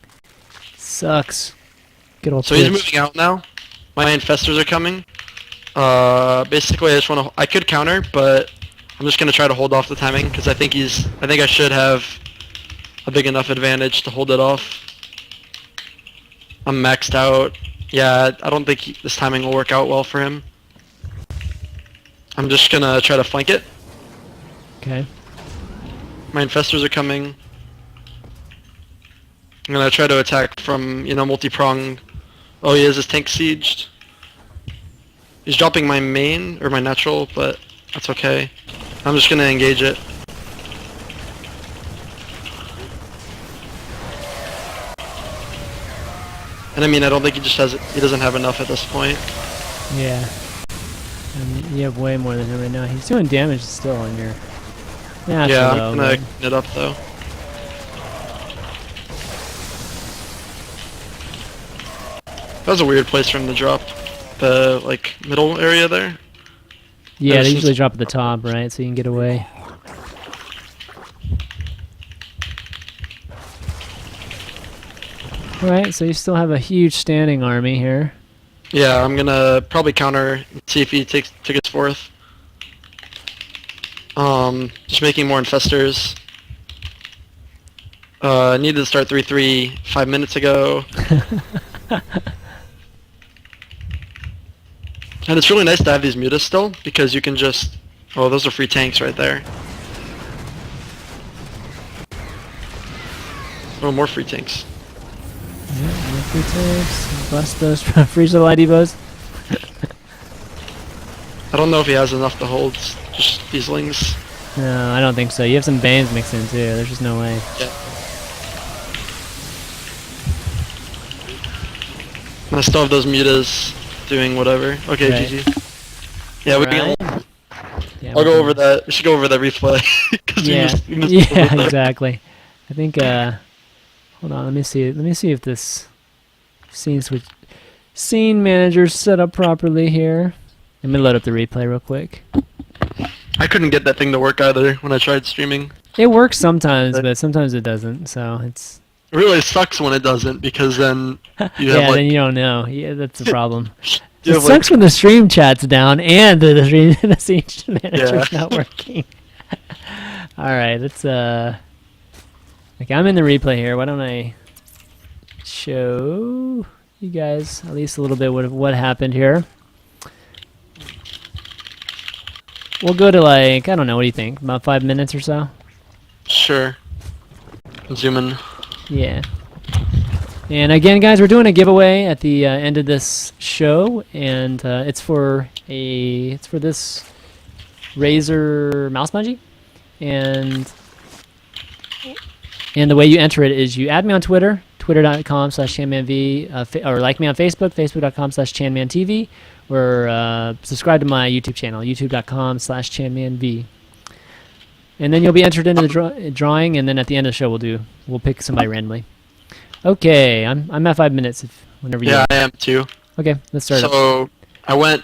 Sucks. Good old So Twitch. he's moving out now. My infestors are coming. Basically, I just want to. I could counter, but I'm just gonna try to hold off the timing because I think I should have a big enough advantage to hold it off. I'm maxed out. Yeah, I don't think this timing will work out well for him. I'm just gonna try to flank it. Okay. My infestors are coming. I'm gonna try to attack from, multi-prong. Oh, he has his tank sieged. He's dropping my main, or my natural, but that's okay. I'm just gonna engage it. And I mean, I don't think he doesn't have enough at this point. Yeah. And you have way more than him right now. He's doing damage still on your natural. Yeah, I'm gonna clean it up though. That was a weird place for him to drop. The, middle area there. Yeah, they usually drop at the top, right? So you can get away. Alright, so you still have a huge standing army here. Yeah, I'm gonna probably counter, see if he took his fourth. Just making more infestors. Needed to start 3-3 5 minutes ago. And it's really nice to have these mutas still, because you can just... Oh, those are free tanks right there. Oh, more free tanks. Yeah, more free tanks. Bust those freeze little IDVOs. I don't know if he has enough to hold just these lings. No, I don't think so. You have some Banes mixed in too. There's just no way. Yeah. And I still have those mutas doing whatever. Okay, Right. GG. Yeah, we can. Yeah, I'll go over that. We should go over that replay. 'Cause Yeah, we missed yeah, exactly. I think. Hold on. Let me see. Let me see if this scene manager's set up properly here. Let me load up the replay real quick. I couldn't get that thing to work either when I tried streaming. It works sometimes, but sometimes it doesn't. So it's. It really sucks when it doesn't, because then you Yeah, have then you don't know. Yeah, that's the problem. you It have, sucks when the stream chat's down and the scene manager's not working. All right, let's like I'm in the replay here. Why don't I show you guys at least a little bit what happened here? We'll go to I don't know, what do you think? About 5 minutes or so? Sure. Zoom in. Yeah. And again, guys, we're doing a giveaway at the end of this show, and it's for this Razer mouse bungee, and the way you enter it is you add me on Twitter, twitter.com/ChanmanV, or like me on Facebook, facebook.com/ChanmanTV, or subscribe to my YouTube channel, youtube.com/ChanmanV. And then you'll be entered into the drawing, and then at the end of the show we'll pick somebody randomly. Okay, I'm at 5 minutes. Whenever you. Yeah, I am too. Okay, let's start. So I went.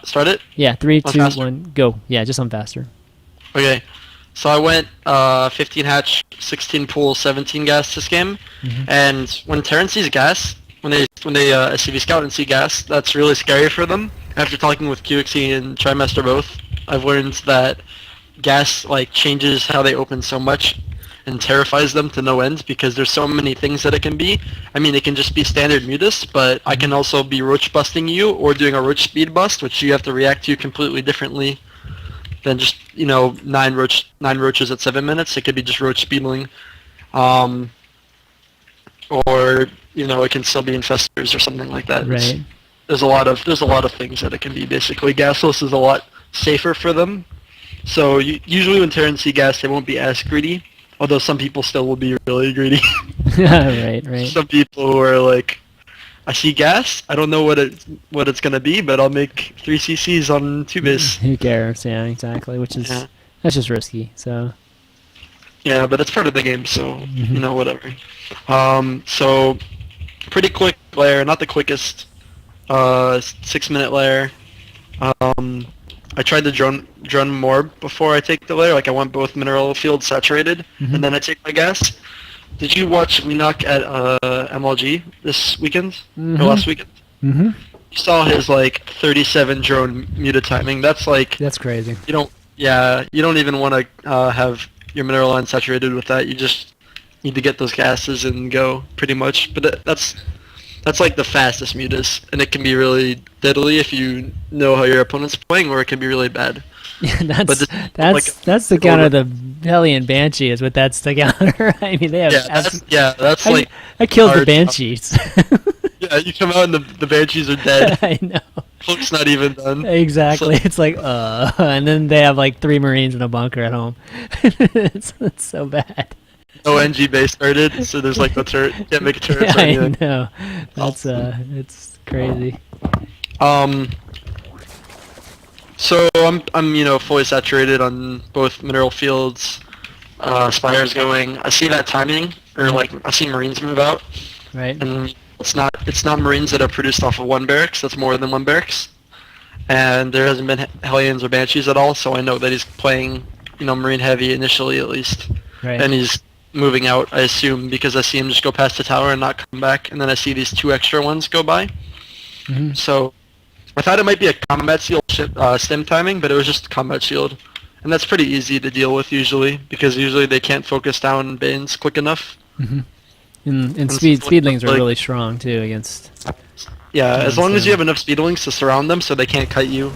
Start it. Yeah, 3, 2, faster? 1, go. Yeah, just on faster. Okay. So I went 15 hatch, 16 pool, 17 gas this game, and when Terran sees gas, when they SCV scout and see gas, that's really scary for them. After talking with QXE and Trimester both, I've learned that gas changes how they open so much and terrifies them to no end, because there's so many things that it can be. I mean, it can just be standard mutus, but I can also be roach busting you or doing a roach speed bust, which you have to react to completely differently than just, 9 roaches at 7 minutes. It could be just roach speedling. Or, it can still be infestors or something like that. Right. There's a lot of things that it can be. Basically, gasless is a lot safer for them. So usually when Terrans see gas, they won't be as greedy. Although some people still will be really greedy. Right. Some people who are like, I see gas, I don't know what it's gonna be, but I'll make 3 CCs on 2 base. Who cares? Yeah, exactly. Which is that's just risky. So. Yeah, but it's part of the game, so whatever. So pretty quick layer, not the quickest. 6-minute layer. I tried to drone more before I take the layer. I want both mineral fields saturated, and then I take my gas. Did you watch Leenock at MLG this weekend or last weekend? You saw his 37 drone muta timing. That's That's crazy. You don't even want to have your mineral line saturated with that. You just need to get those gases and go pretty much. But that's like the fastest mutas, and it can be really deadly if you know how your opponent's playing, or it can be really bad. Yeah, But this, that's the counter the Hellion Banshee is what that's the counter. I mean, they have that's I, like I killed the hard Banshees. Yeah, you come out and the Banshees are dead. I know. Cloak's not even done. Exactly. It's like, and then they have like 3 Marines in a bunker at home. it's so bad. No NG base started, so there's like no turret. You can't make a turret. Yeah, or I anything. know. That's it's crazy. So I'm fully saturated on both mineral fields. Spires going. I see that timing, or like I see Marines move out, Right. and it's not Marines that are produced off of one barracks. That's more than one barracks, and there hasn't been Hellions or Banshees at all. So I know that he's playing, Marine heavy initially at least, Right. and he's moving out. I assume because I see him just go past the tower and not come back, and then I see these 2 extra ones go by. Mhm. So I thought it might be a combat shield stem timing, but it was just combat shield. And that's pretty easy to deal with usually, because usually they can't focus down Banes quick enough. Mhm. And And speedlings are like- really strong too against. Yeah, as long as so- you have enough speedlings to surround them so they can't kite you,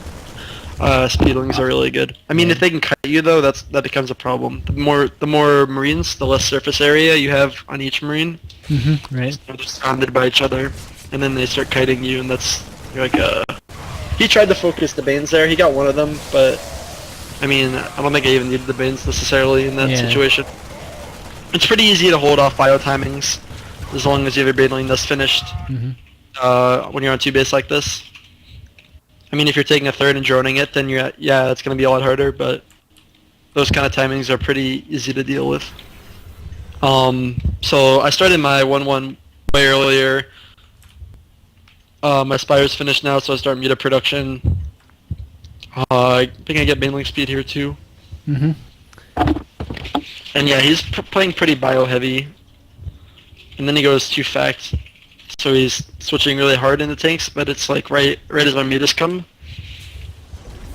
speedlings are really good. I mean, Yeah. if they can kite you though, that becomes a problem. The more Marines, the less surface area you have on each Marine. Right. They're just surrounded by each other, and then they start kiting you, and you're like, He tried to focus the Banes there. He got one of them, but I mean, I don't think I even needed the Banes necessarily in that Yeah. situation. It's pretty easy to hold off bio timings as long as you have your Baneling that's finished. Mhm. When you're on 2 base like this. I mean, if you're taking a third and droning it, then that's going to be a lot harder, but those kind of timings are pretty easy to deal with. So I started my 1-1 way earlier. My Spire's finished now, so I start muta production. I think I get Baneling speed here too. Mhm. And yeah, he's playing pretty bio heavy. And then he goes 2 fact. So he's switching really hard into tanks, but it's like right as my mutas come.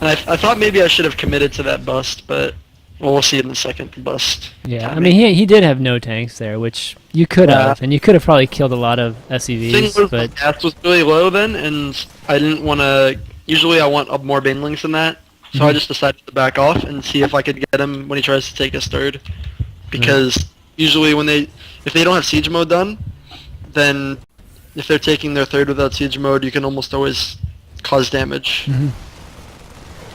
And I thought maybe I should have committed to that bust, but we'll see in a second the bust. Yeah. I timing. mean, he did have no tanks there, which you could Yeah. have, and you could have probably killed a lot of Thing SCVs, was, but the gas was really low then, and I didn't want to. Usually, I want up more Banelings than that, so I Mhm. just decided to back off and see if I could get him when he tries to take his third. Because usually, if they don't have siege mode done, then if they're taking their third without siege mode, you can almost always cause damage. Mhm.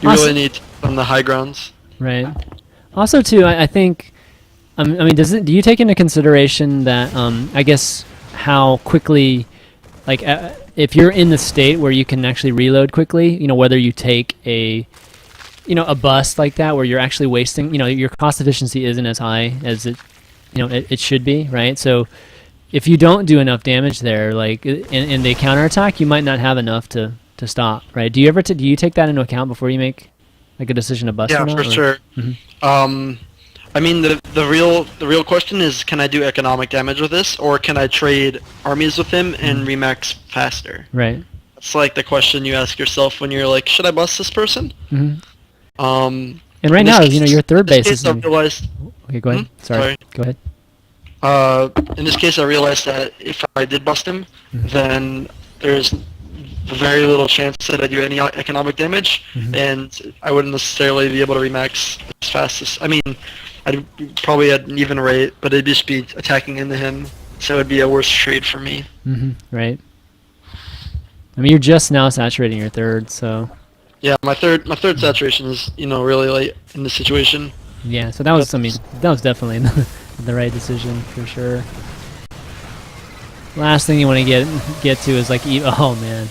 You Also- really need on the high grounds. right. Also, too, I think. I mean, do you take into consideration that I guess how quickly, like, if you're in the state where you can actually reload quickly, whether you take a bust like that where you're actually wasting, your cost efficiency isn't as high as it should be, right? So if you don't do enough damage there, like in the counterattack, you might not have enough to stop, right? Do you take that into account before you make like a decision to bust Yeah, or not? for sure. Mhm. I mean, the real question is, can I do economic damage with this, or can I trade armies with him and remax faster? Right. That's like the question you ask yourself when you're like, should I bust this person? hmm Um, And right in this now, case- your third in this base case, is. I realized, Okay, go ahead. Sorry. Go ahead. in this case, I realized that if I did bust him, then there's very little chance that I do any economic damage, and I wouldn't necessarily be able to remax as fast as. I mean, I'd probably at an even rate, but it'd just be attacking into him, so it'd be a worse trade for me. Right. I mean, you're just now saturating your third, so Yeah, my third saturation is really late in the situation. yeah. So that was, I mean, that was definitely the right decision for sure. Last thing you want to get to is like, oh man,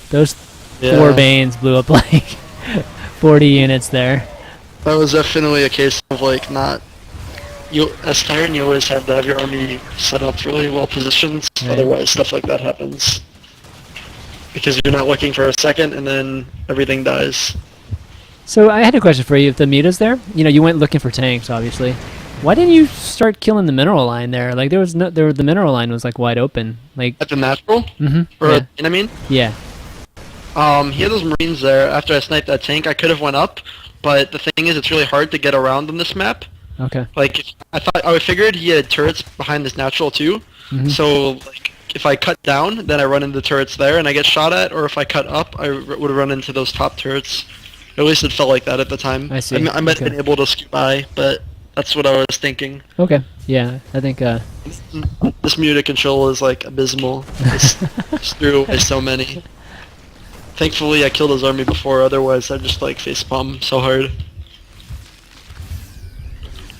those 4 Banes blew up like 40 units there. That was definitely a case of like not. As Tyrant, you always have to have your army set up really well positioned, Right. otherwise stuff like that happens. Because you're not looking for a second, and then everything dies. So I had a question for you. If the muta's there, you went looking for tanks, obviously. Why didn't you start killing the mineral line there? Like the mineral line was like wide open. Like At the natural, or yeah. I mean, Yeah. he had those Marines there. After I sniped that tank, I could have went up, but the thing is, it's really hard to get around on this map. Okay. Like I figured he had turrets behind this natural too. Mhm. So like if I cut down, then I run into the turrets there and I get shot at, or if I cut up, would run into those top turrets. At least it felt like that at the time. I see. I might have Okay. been able to scoot by, but that's what I was thinking. Okay. Yeah, I think. This muted control is like abysmal. Just threw away so many. Thankfully, I killed his army before. Otherwise, I'd just like facepalm so hard.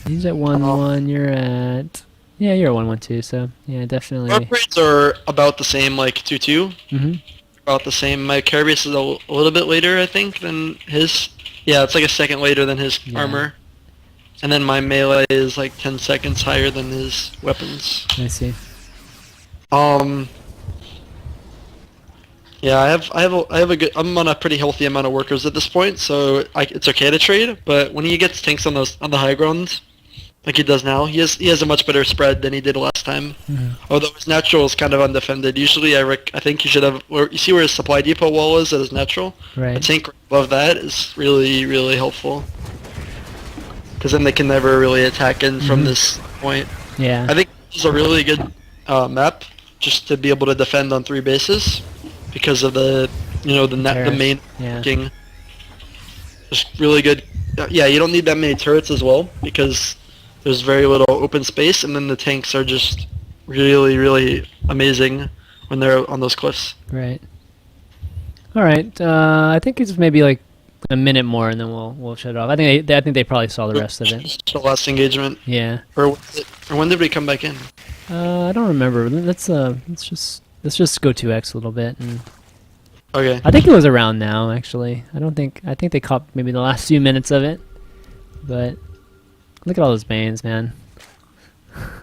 He's at 1-1. You're at. Yeah, you're at 1-1 too. So yeah, definitely. Our upgrades are about the same, like 2-2. Mhm. About the same. My Carabius is a little bit later, I think, than his. Yeah, it's like a second later than his Yeah. armor. And then my melee is like 10 seconds higher than his weapons. I see. Yeah, I have a good. I'm on a pretty healthy amount of workers at this point, so it's okay to trade. But when he gets tanks on the high ground, like he does now, he has a much better spread than he did last time. Mhm. Although his natural is kind of undefended. Usually, I think you should have. Or you see where his supply depot wall is at his natural. A Right. tank above that is really helpful. Because then they can never really attack in from Mhm. this point. Yeah. I think this is a really good map just to be able to defend on 3 bases because of the the main Yeah. king. Just really good. Yeah, you don't need that many turrets as well because there's very little open space, and then the tanks are just really amazing when they're on those cliffs. Right. All right. I think it's maybe like a minute more, and then we'll shut it off. I think they probably saw the rest of it. Just the last engagement, Yeah. or when did we come back in? I don't remember. Let's just go 2x a little bit, and Okay. I think it was around now. Actually, I think they caught maybe the last few minutes of it, but look at all those banes, man.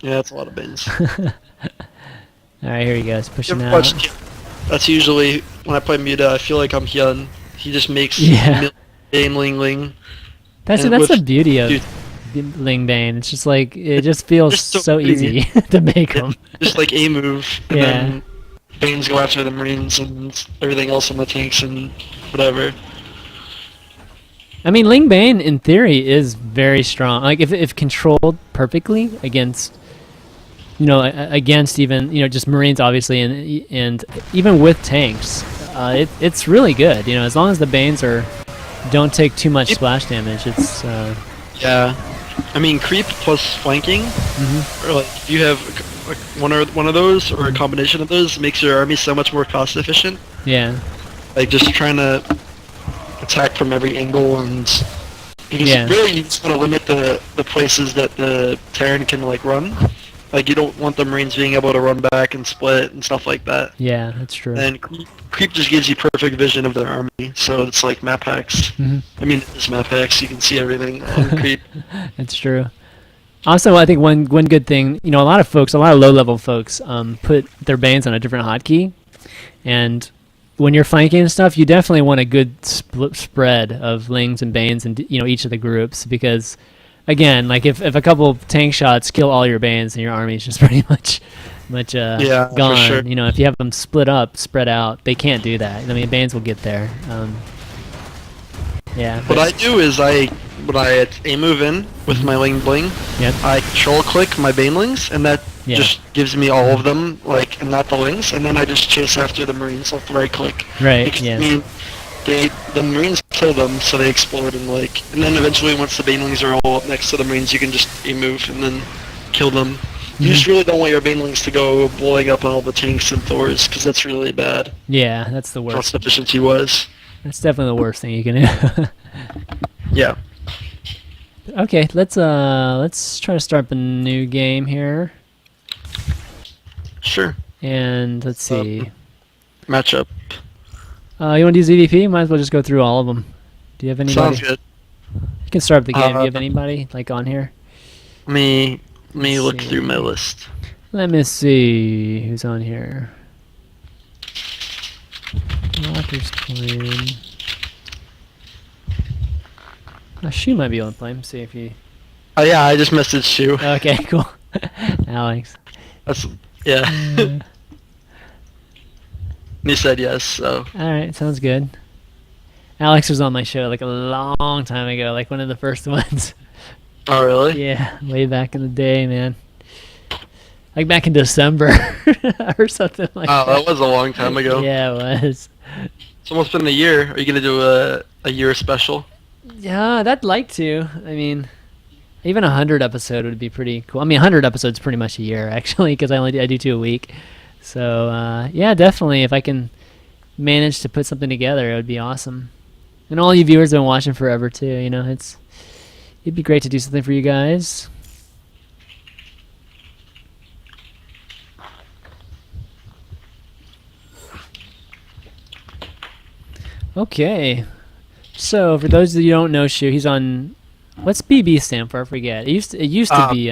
Yeah, that's a lot of bins. All right, here he goes, pushing Never out. watched. That's usually when I play Muta. I feel like I'm Hyun. He just makes Yeah. Bane Ling Ling. That's And the with- beauty of dude. Ling Bane. It's just like it just feels Just so so easy to make them. Just like a move, and Yeah. then Banes go after the Marines and everything else on the tanks and whatever. I mean, Ling Bane in theory is very strong. Like if controlled perfectly against, against even just Marines obviously, and even with tanks, it's really good. As long as the Banes don't take too much splash damage, it's. Yeah, I mean creep plus flanking, or like if you have like one of those or a combination of those makes your army so much more cost efficient. Yeah. Like just trying to attack from every angle, and you just want to limit the places that the Terran can like run. Like you don't want the Marines being able to run back and split and stuff like that. Yeah, that's true. And creep just gives you perfect vision of their army, so it's like map hacks. Mhm. I mean, it's map hacks. You can see everything on creep. That's true. Also, I think one good thing, a lot of low-level folks, put their Banes on a different hotkey, and when you're flanking and stuff, you definitely want a good spread of Lings and Banes in each of the groups, because again, like if a couple tank shots kill all your Banes, then your army's just pretty much Yeah, for gone. sure. If you have them spread out, they can't do that. I mean, Banes will get there. Yeah. What I do is when I A move in with my Ling Bling, Yep. I control click my Banelings, and that Yeah. just gives me all of them, like, and not the Lings, and then I just chase after the Marines with right click. Right. Because, Yeah. I mean, the Marines kill them, so they explode, and and then eventually once the Banelings are all up next to the Marines, you can just A move and then kill them. You just really don't want your Banelings to go blowing up on all the tanks and Thors, because that's really bad. Yeah, that's the Cost worst. efficiency was. That's definitely the worst thing you can do. Yeah. Okay, let's try to start the new game here, Sure. and let's see. Matchup. You want to do ZVP? Might as well just go through all of them. Do you have anybody? Sounds good. You can start the game. Do you have anybody like on here? Let me Let's look see. through my list. Let me see who's on here. Rocker's playing. Shu might be able to play him. See if he. Oh yeah, I just messaged you. Okay, cool. Alex. That's yeah. Uh, And he said yes, so all right, sounds good. Alex was on my show like a long time ago, like one of the first ones. Oh, really? Yeah, way back in the day, man. Like back in December or something like Wow, that. that was a long time ago. Yeah, it was. It's almost been a year. Are you gonna do a year special? Yeah, I'd like to. I mean, even 100 episode would be pretty cool. I mean, 100 episodes pretty much a year actually, because I do 2 a week. So yeah, definitely. If I can manage to put something together, it would be awesome. And all you viewers have been watching forever too. It'd be great to do something for you guys. Okay. So for those of you who don't know, Shu, he's on. What's BB stand for? I forget. It used to be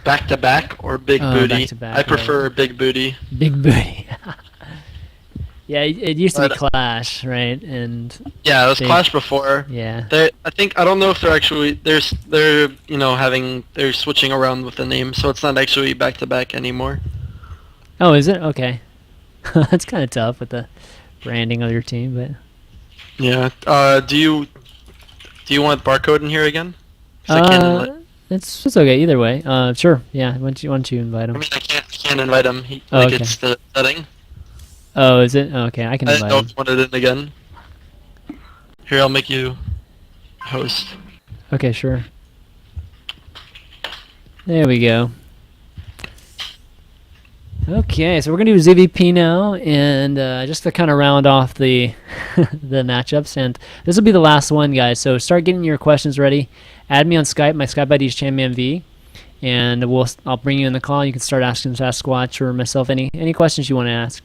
Back to back or big booty? back to back. I prefer big booty. Big booty. Yeah, it used to be But- Clash, right? And Yeah, it was Big- Clash before. yeah. I don't know if they're actually they're they're switching around with the name, so it's not actually back to back anymore. Oh, is it? Okay. That's kind of tough with the branding of your team, but Yeah. Do you want barcode in here again? 'Cause I can't invite. it's okay either way. Sure. Yeah. Why don't you invite I him? mean, I can't invite him. Oh, okay. It's the setting. Oh, is it? Okay, I can I didn't invite know him. if you wanted it again. Here, I'll make you host. Okay, sure. There we go. Okay, so we're gonna do ZVP now, and just to kind of round off the the matchups, and this will be the last one, guys. So start getting your questions ready. Add me on Skype. My Skype ID is ChanmanV, and I'll bring you in the call. You can start asking Sasquatch or myself any questions you want to ask.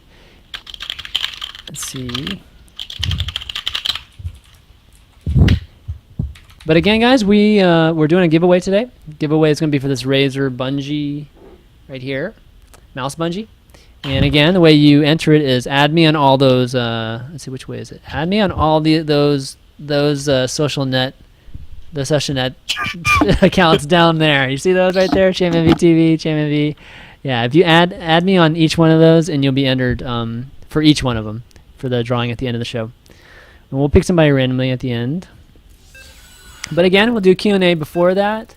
Let's see. But again, guys, we're doing a giveaway today. Giveaway is going to be for this Razer bungee right here, mouse bungee. And again, the way you enter it is add me on all those. Let's see, which way is it? Add me on all those social net accounts down there. You see those right there? ChanmanV TV, ChanmanV. Yeah, if you add me on each one of those, and you'll be entered for each one of them for the drawing at the end of the show. And we'll pick somebody randomly at the end. But again, we'll do Q&A before that.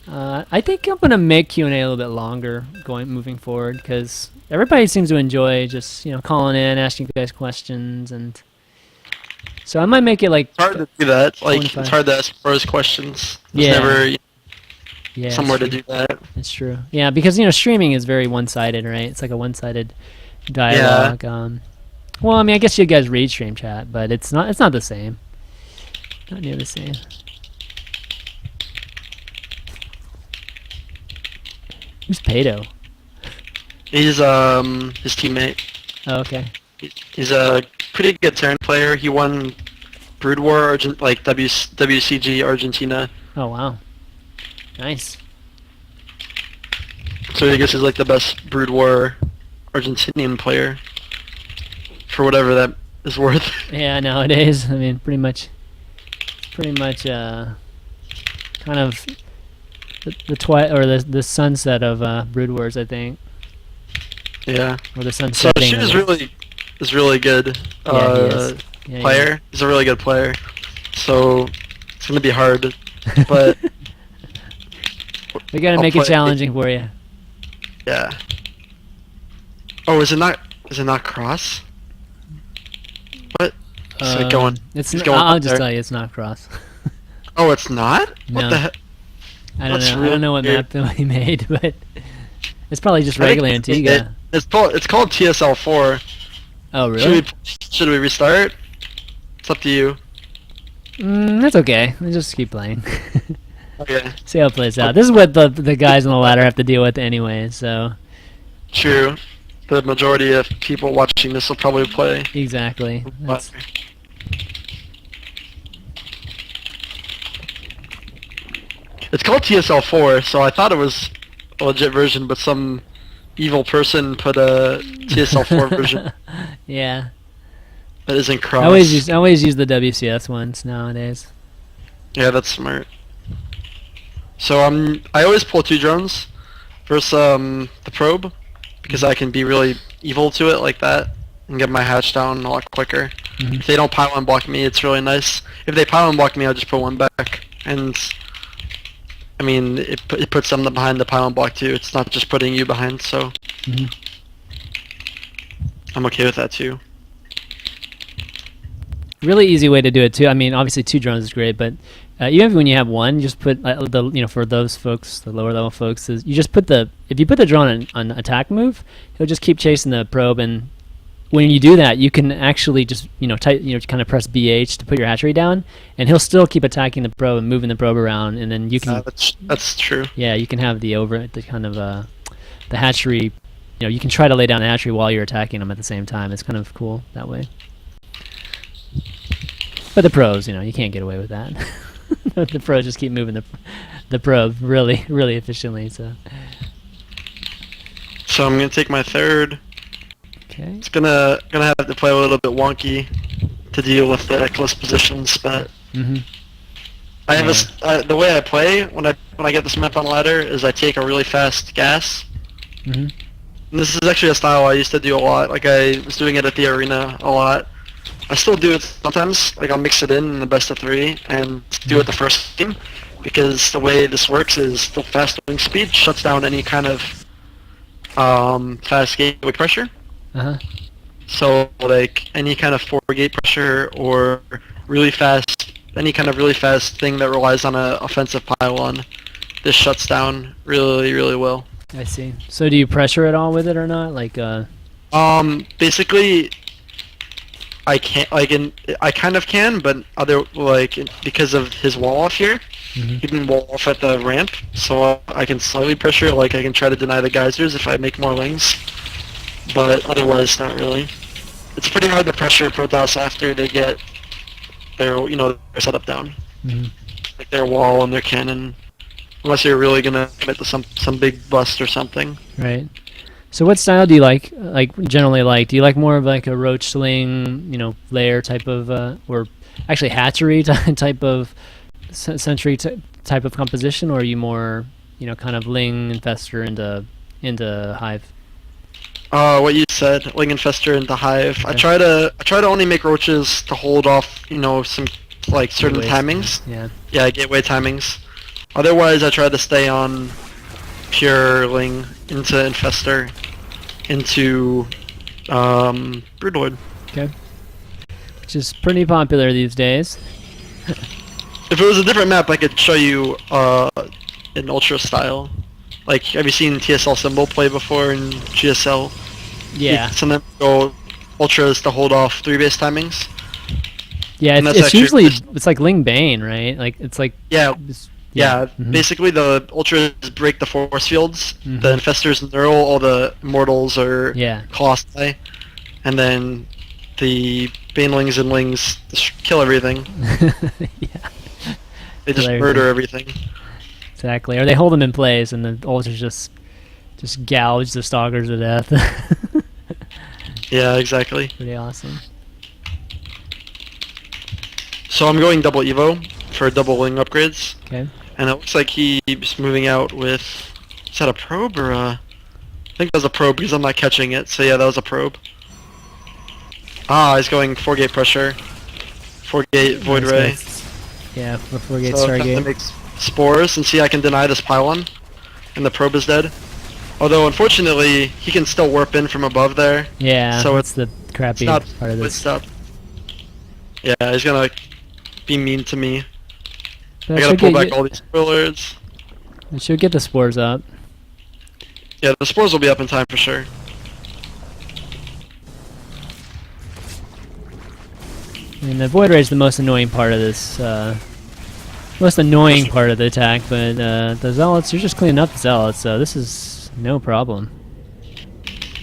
I think I'm gonna make Q&A a little bit longer moving forward, because everybody seems to enjoy just calling in, asking you guys questions, and so I might make it like It's hard to do that. Like 25. it's hard to ask first questions. There's Yeah. never yeah, somewhere it's to do that. It's true. Yeah, because streaming is very one-sided, right? It's like a one-sided dialogue. Well, I mean, I guess you guys read stream chat, but it's not the same. Not near the same. Who's Pato? He's his teammate. Oh, okay. He's a pretty good Terran player. He won Brood War WCG Argentina. Oh, wow. Nice. So I guess he's like the best Brood War Argentinian player. For whatever that is worth. Yeah, nowadays, I mean, pretty much, kind of the sunset of Brood Wars, I think, Yeah. or the So sunsetting. she of is it. really good Yeah, he is. Yeah, he player. He's a really good player. So it's gonna be hard, but is. We gotta I'll make it play- challenging for you. yeah. Oh, is it not cross? What? Is it going? It's he's n- going I'll up just there. tell you, it's not cross. Oh, it's not? What No. the heck? I don't That's know. I really don't know what weird. map he made, but it's probably just I think regular Antigua. It's called TSL4. Oh, really? Should we restart? It's up to you. That's okay. Let's just keep playing. Okay. See how it plays out. This is what the guys on the ladder have to deal with anyway, so True. The majority of people watching this will probably play. exactly. That's, It's called TSL4, so I thought it was a legit version, but some evil person put a TSL4 version yeah. that isn't cross. I always use the WCS ones nowadays. Yeah, that's smart. So I always pull 2 drones versus the probe, because I can be really evil to it like that and get my hatch down a lot quicker. Mhm. If they don't pylon block me, it's really nice. If they pylon block me, I'll just put 1 back, and I mean, it puts them behind the pylon block too. It's not just putting you behind, so I'm okay with that too. Really easy way to do it too. I mean, obviously 2 drones is great, but even when you have one, you just put for those folks, the lower level folks, is you just put if you put the drone on attack move, he'll just keep chasing the probe, and when you do that, you can actually just kind of press BH to put your hatchery down, and he'll still keep attacking the probe and moving the probe around, and then you can that's true. Yeah, you can have the hatchery. You can try to lay down the hatchery while you're attacking them at the same time. It's kind of cool that way. But the pros, you can't get away with that. The pros just keep moving the probe really, really efficiently. So I'm gonna take my third. Okay. It's gonna have to play a little bit wonky to deal with the close positions, but I have the way I play when I get this map on ladder is I take a really fast gas. And this is actually a style I used to do a lot. Like I was doing it at the arena a lot. I still do it sometimes. Like I'll mix it in the best of 3 and do it the first game, because the way this works is the fast wing speed shuts down any kind of fast gateway pressure. So like any kind of 4 gate pressure or any kind of really fast thing that relies on an offensive pylon, this shuts down really, really well. I see. So do you pressure at all with it or not? Like basically I can't, I kind of can, but because of his wall off here, he didn't wall off at the ramp, so I can slightly pressure, like I can try to deny the geysers if I make more wings, but otherwise not really. It's pretty hard to pressure Protoss after they get their setup down, like their wall and their cannon, unless you're really gonna commit to some big bust or something. Right. So what style do you generally like? Do you like more of like a roach sling, layer type of, or actually hatchery type of sentry type of composition, or are you more, kind of ling infester into hive? What you said, ling infester into hive. Okay. I try to only make roaches to hold off, some like certain timings. Yeah, gateway timings. Otherwise, I try to stay on pure ling into infester into broodlord. Okay. Which is pretty popular these days. If it was a different map, I could show you an ultra style. Like, have you seen TSL Symbol play before in GSL? Yeah. Sometimes go ultras to hold off 3 base timings. Yeah, it's usually it's like Ling Bane, right? Like it's like basically the ultras break the force fields, the infestors neural, all the immortals are colossi, and then the banelings and lings just kill everything. They just murder everything. Exactly, or they hold them in place, and the ultras just gouge the stalkers to death. Yeah, exactly. Pretty awesome. So I'm going double Evo for double wing upgrades. Okay. And it looks like he's moving out with... Is that a probe or a... I think that was a probe because I'm not catching it. So yeah, that was a probe. Ah, he's going 4 gate pressure. 4 gate void ray. Yeah, 4 gate so Stargate. So makes spores, and see I can deny this pylon. And the probe is dead. Although unfortunately, he can still warp in from above there. Yeah, so it's the crappy part of this. Yeah, he's gonna be mean to me. But I gotta pull back all these spoilers. It should get the spores up. Yeah, the spores will be up in time for sure. I mean, the void ray is the most annoying part of this. Most annoying part of the attack, but the zealots, you're just cleaning up the zealots, so this is no problem.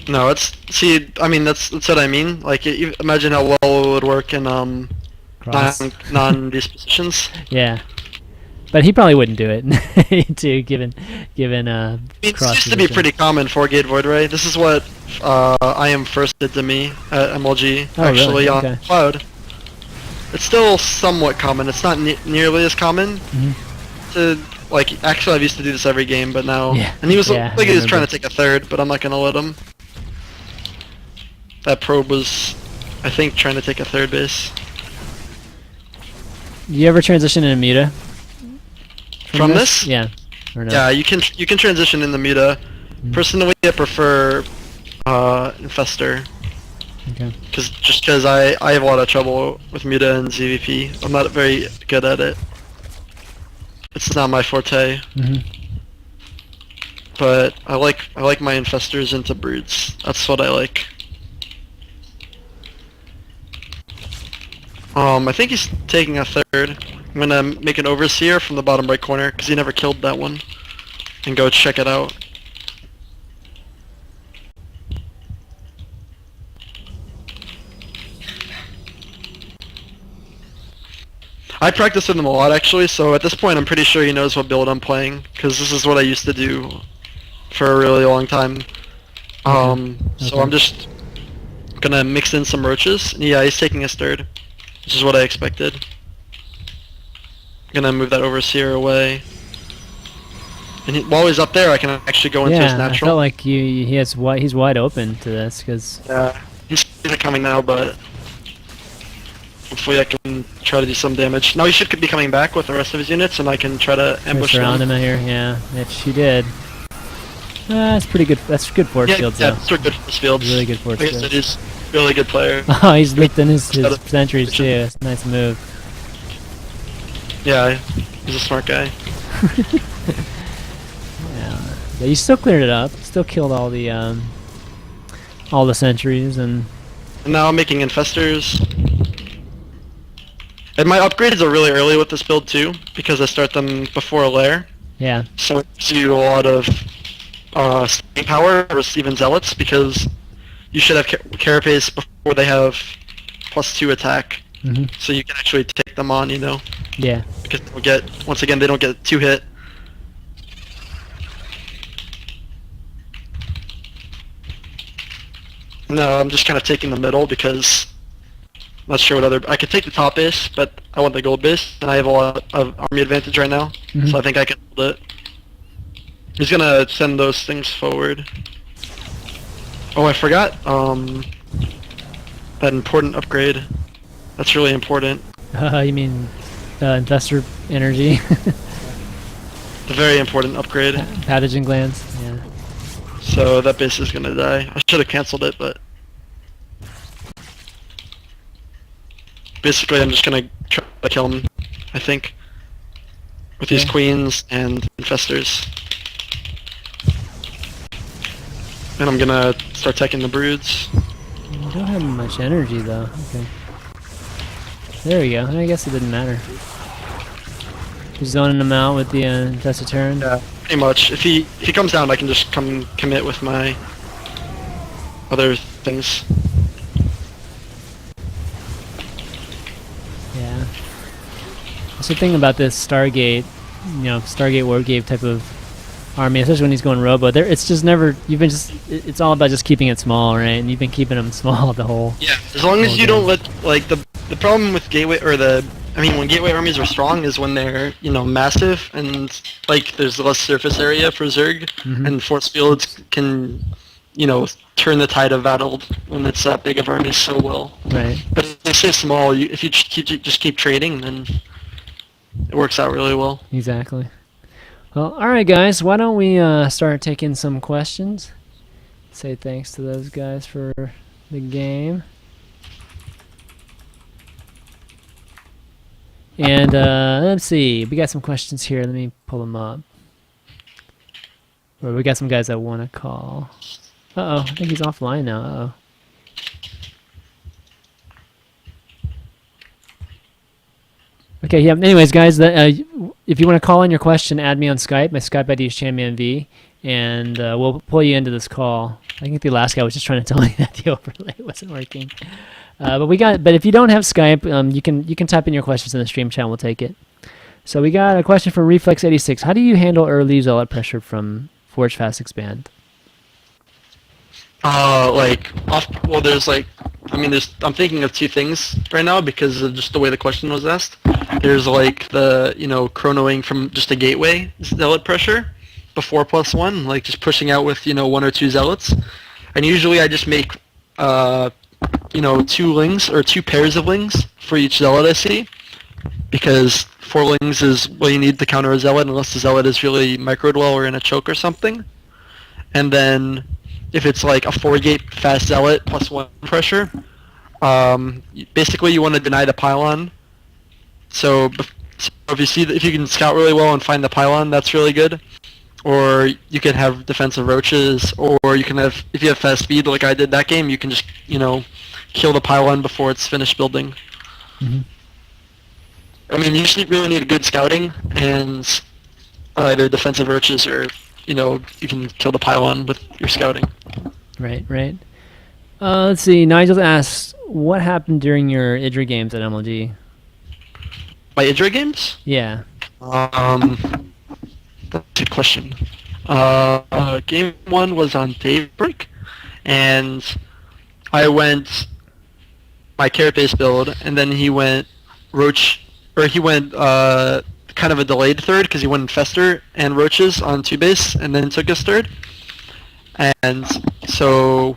No, I mean, that's what I mean. Like, imagine how well it would work in non these positions. Yeah, but he probably wouldn't do it too, given it used to be pretty common 4 gate void ray. This is what I am first did to me at MLG really? on Cloud. It's still somewhat common. It's not nearly as common. Actually, I've used to do this every game, but now. Yeah. And he was he was trying to take a third, but I'm not gonna let him. That probe was, I think, trying to take a third base. Do you ever transition into Muta? From this? Yeah. Or no? Yeah, you can transition in the Muta. Personally, I prefer Infestor. Okay. Because I have a lot of trouble with Muta and ZVP. I'm not very good at it. It's not my forte. But I like my Infestors into Broods. That's what I like. I think he's taking a third. I'm gonna make an Overseer from the bottom right corner because he never killed that one, and go check it out. I practice with him a lot actually, so at this point I'm pretty sure he knows what build I'm playing, because this is what I used to do for a really long time. So I'm just gonna mix in some roaches. Yeah, he's taking a third, which is what I expected. Gonna move that Overseer away. And while he's up there, I can actually go into his natural. I felt like he's wide open to this, because... Yeah, he's coming now, but... Hopefully I can try to do some damage. Now he should be coming back with the rest of his units, and I can try to ambush around him out here, yeah. Which he did. That's pretty good. That's good force fields, though. Yeah, it's good force fields. Really good force fields. Like I said, he's a really good player. Oh, he's looped in his sentries, too. It's a nice move. Yeah, he's a smart guy. Yeah, you still cleared it up. Still killed all the sentries, and now I'm making Infestors. And my upgrades are really early with this build too, because I start them before a lair. Yeah. So it gives you a lot of staying power or even zealots, because you should have carapace before they have +2 attack. So you can actually take them on, you know. Yeah. Because they'll get, once again, they don't get 2 hit. No, I'm just kind of taking the middle because I'm not sure what other... I could take the top base, but I want the gold base, and I have a lot of army advantage right now, so I think I can hold it. He's gonna send those things forward. Oh, I forgot, that important upgrade. That's really important. You mean Infestor Energy? The very important upgrade. Pathogen glands, yeah. So that base is gonna die. I should have cancelled it, but... Basically, I'm just gonna try to kill him, I think. With these queens and infestors. And I'm gonna start taking the broods. You don't have much energy, though. Okay. There we go. I guess it didn't matter. He's zoning them out with the infested turn. Yeah, pretty much. If he comes down, I can just commit with my other things. Yeah. That's the thing about this Stargate, you know, Stargate Wargame type of army, especially when he's going robo. It's just never. You've been just. It's all about just keeping it small, right? And you've been keeping them small the whole. Yeah. As long as you don't let the problem with gateway when gateway armies are strong is when they're, you know, massive and like there's less surface area for Zerg, and force fields can, you know, turn the tide of battle when it's that big of armies so well. Right. But if they stay small, if you just keep trading, then it works out really well. Exactly. Well, all right, guys. Why don't we start taking some questions? Say thanks to those guys for the game. And let's see. We got some questions here. Let me pull them up. Or we got some guys that want to call. Uh-oh. I think he's offline now. Uh-oh. Okay, yeah. Anyways, guys, if you want to call in your question, add me on Skype. My Skype ID is ChanmanV, and we'll pull you into this call. I think the last guy was just trying to tell me that the overlay wasn't working. But if you don't have Skype, you can type in your questions in the stream chat. And we'll take it. So we got a question from Reflex86. How do you handle early zealot pressure from Forge Fast Expand? I'm thinking of 2 things right now because of just the way the question was asked. There's like the, you know, chronoing from just a gateway zealot pressure before +1, like just pushing out with, you know, 1 or 2 zealots. And usually I just make, you know, 2 lings or 2 pairs of lings for each zealot I see. because forlings is what you need to counter a zealot unless the zealot is really microdwell or in a choke or something. And then if it's like a 4-gate fast zealot plus 1 pressure, basically you want to deny the pylon. So if you can scout really well and find the pylon, that's really good. Or you can have defensive roaches, or you can have, if you have fast speed like I did that game, you can just, kill the pylon before it's finished building. Mm-hmm. I mean, you just really need good scouting, and either defensive roaches or, you can kill the pylon with your scouting. Right, right. Let's see. Nigel asks, what happened during your Idra games at MLG? My Idra games? Yeah. That's a good question. Game 1 was on Daybreak, and I went my Carapace build, and then he went Roach, or he went kind of a delayed third because he went Infester and Roaches on 2-base, and then took his third. And so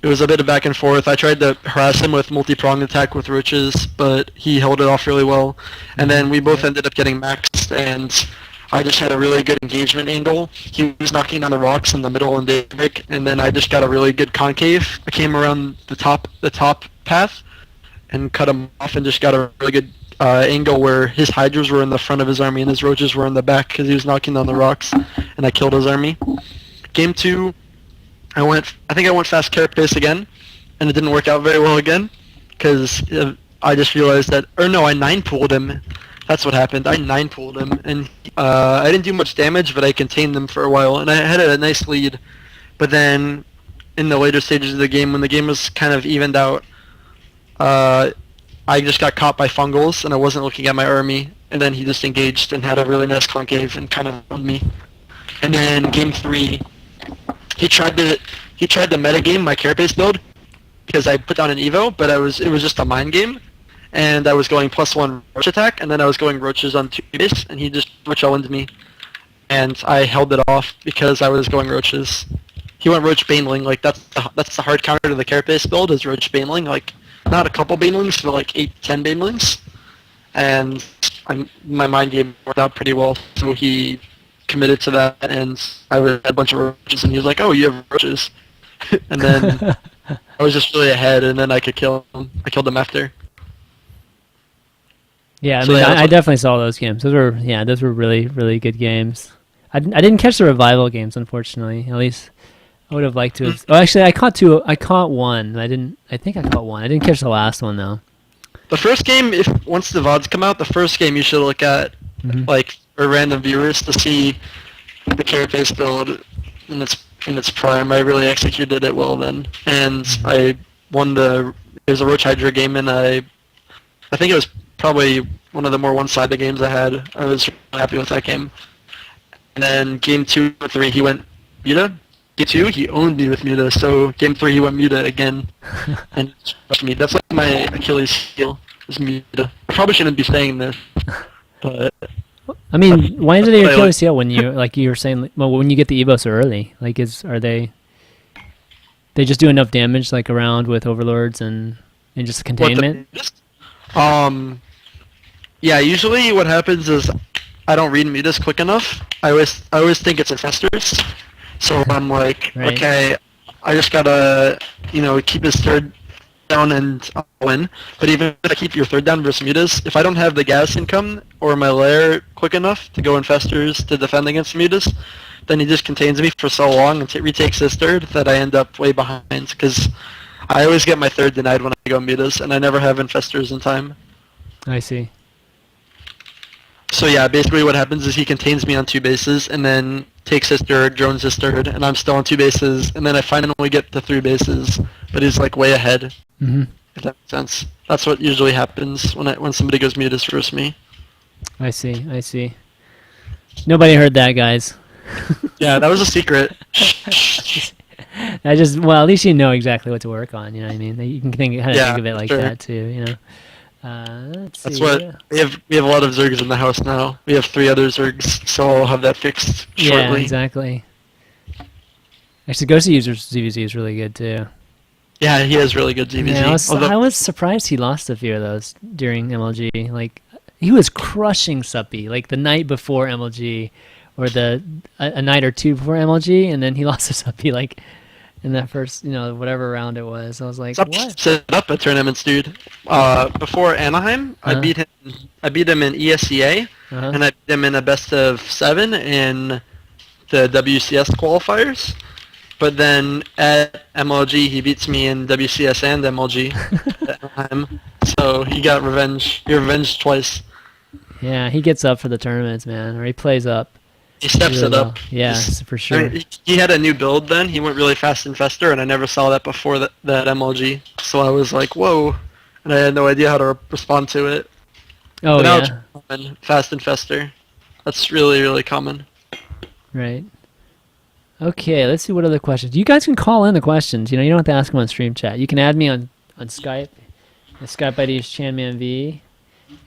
it was a bit of back and forth. I tried to harass him with multi-pronged attack with Roaches, but he held it off really well. And then we both ended up getting maxed, and I just had a really good engagement angle. He was knocking on the rocks in the middle and Daybreak, and then I just got a really good concave. I came around the top path and cut him off and just got a really good angle where his Hydras were in the front of his army and his Roaches were in the back because he was knocking on the rocks, and I killed his army. Game 2, I think I went fast Carapace again, and it didn't work out very well again because I just realized that, or no, I 9-pooled him. That's what happened. I 9-pooled him, and I didn't do much damage, but I contained them for a while, and I had a nice lead. But then, in the later stages of the game, when the game was kind of evened out, I just got caught by fungals, and I wasn't looking at my army, and then he just engaged and had a really nice concave and kind of owned me. And then game 3, he tried to metagame my Carapace build because I put down an Evo, but it was just a mind game. And I was going +1 Roach attack, and then I was going Roaches on 2-base, and he just Roach owned me. And I held it off because I was going Roaches. He went Roach Baneling, like that's the hard counter to the Carapace build is Roach Baneling, like not a couple Banelings, but like 8-10 Banelings. And my mind game worked out pretty well, so he committed to that, and I had a bunch of Roaches, and he was like, oh, you have Roaches. And then I was just really ahead, and then I could kill him. I killed him after. Yeah, I definitely saw those games. Those were really, really good games. I didn't catch the revival games, unfortunately. At least I would have liked to have. Oh, actually, I caught 2. I caught 1. I think I caught 1. I didn't catch the last one though. The first game, once the VODs come out, the first game you should look at, like for random viewers to see the Carapace build in its prime. I really executed it well then, and I won it was a Roach Hydra game, and I think it was probably one of the more one-sided games I had. I was really happy with that game. And then game 2 or 3, he went Muta. Game 2, he owned me with Muta. So game 3, he went Muta again and crushed me. That's like my Achilles heel, is Muta. I probably shouldn't be saying this, but I mean, why is it your Achilles heel when you were saying? Well, when you get the Evo so early, like are they just do enough damage like around with Overlords and just containment? Yeah, usually what happens is I don't read Mutas quick enough. I always think it's infestors. So I'm like, right. Okay, I just gotta, keep his third down and I'll win. But even if I keep your third down versus Mutas, if I don't have the gas income or my lair quick enough to go infestors to defend against Mutas, then he just contains me for so long and retakes his third that I end up way behind because I always get my third denied when I go Mutas, and I never have infestors in time. I see. So yeah, basically what happens is he contains me on 2 bases, and then takes his third, drones his third, and I'm still on 2 bases, and then I finally get to 3 bases, but he's like way ahead. Mm-hmm. If that makes sense. That's what usually happens when somebody goes Mutas versus me. I see. Nobody heard that, guys. Yeah, that was a secret. At least you know exactly what to work on. You know what I mean? You can think of it like that too. Let's see. What we have a lot of Zergs in the house now. We have 3 other Zergs, so I'll have that fixed shortly. Yeah, exactly. Actually, Ghost User ZVZ is really good too. Yeah, he has really good ZVZ. Yeah, I was surprised he lost a few of those during MLG. Like, He was crushing Suppy like the night before MLG, or a night or two before MLG, and then he lost to Suppy like in that first, whatever round it was. I was like, Sup what? set up at tournaments, dude. Before Anaheim, I Huh? beat him. I beat him in ESEA, Uh-huh. and I beat him in a best of 7 in the WCS qualifiers. But then at MLG, he beats me in WCS and MLG at Anaheim. So he got revenge. He revenged twice. Yeah, he gets up for the tournaments, man, or he plays up He steps really it up. well. Yeah, for I sure. mean, he had a new build then. He went really fast and fester, and I never saw that before that MLG. So I was like, whoa, and I had no idea how to respond to it. Oh But now it's yeah, common, fast and fester. That's really, really common. right. Okay, let's see what other questions. You guys can call in the questions. You don't have to ask them on stream chat. You can add me on Skype. The Skype ID is ChanmanV.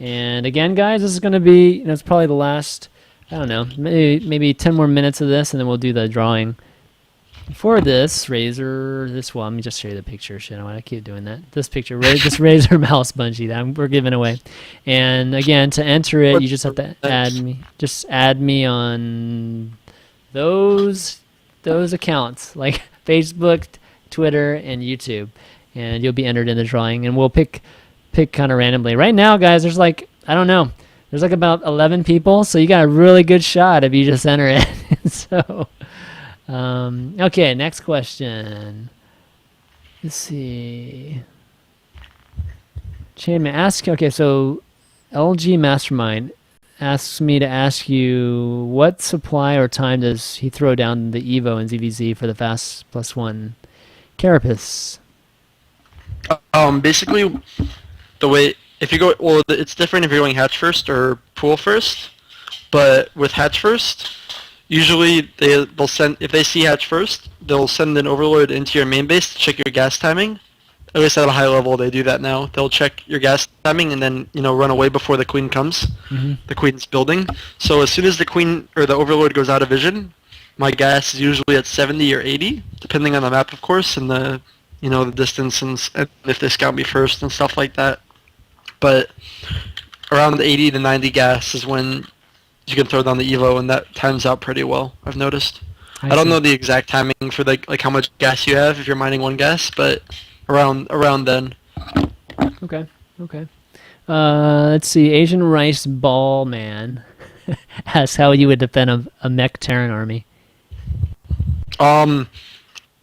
And again, guys, this is going to be, it's probably the last, I don't know, maybe 10 more minutes of this, and then we'll do the drawing. For this Razer, let me just show you the picture. Shit, I want to keep doing that. This picture, this Razer mouse bungee that we're giving away. And again, to enter it, you just have to add me. Just add me on those accounts, like Facebook, Twitter, and YouTube, and you'll be entered in the drawing. And we'll pick kind of randomly. Right now, guys, there's like, I don't know, there's like about 11 people, so you got a really good shot if you just enter it. So, okay, next question. Let's see. Chanman ask. Okay, so LG Mastermind asks me to ask you what supply or time does he throw down the Evo and ZVZ for the fast +1 Carapace? Basically, the way if you go, well, it's different if you're going hatch first or pool first. But with hatch first, usually they'll send, if they see hatch first, they'll send an overlord into your main base to check your gas timing. At least at a high level, they do that now. They'll check your gas timing and then run away before the queen comes. Mm-hmm. The queen's building. So as soon as the queen or the overlord goes out of vision, my gas is usually at 70 or 80, depending on the map, of course, and the the distance and if they scout me first and stuff like that. But around 80 to 90 gas is when you can throw down the Evo, and that times out pretty well, I've noticed. I don't know the exact timing for like how much gas you have if you're mining one gas, but around then. Okay. Let's see. Asian Rice Ball Man asks how you would defend a mech Terran army.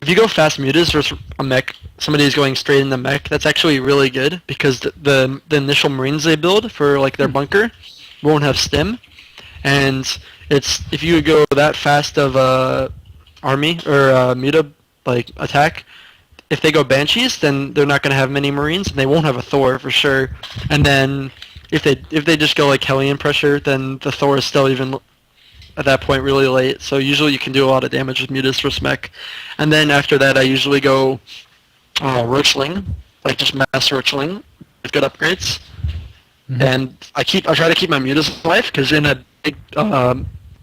If you go fast mutas versus a mech, somebody who's going straight into mech, that's actually really good because the initial marines they build for like their bunker won't have stim, and if you go that fast of a army or a muta like attack, if they go banshees, then they're not going to have many marines and they won't have a Thor for sure. And then if they just go like Hellion pressure, then the Thor is still even at that point really late. So usually you can do a lot of damage with mutas versus mech. And then after that, I usually go Roachling, like just mass Roachling with good upgrades. Mm-hmm. And I try to keep my mutas alive because in a big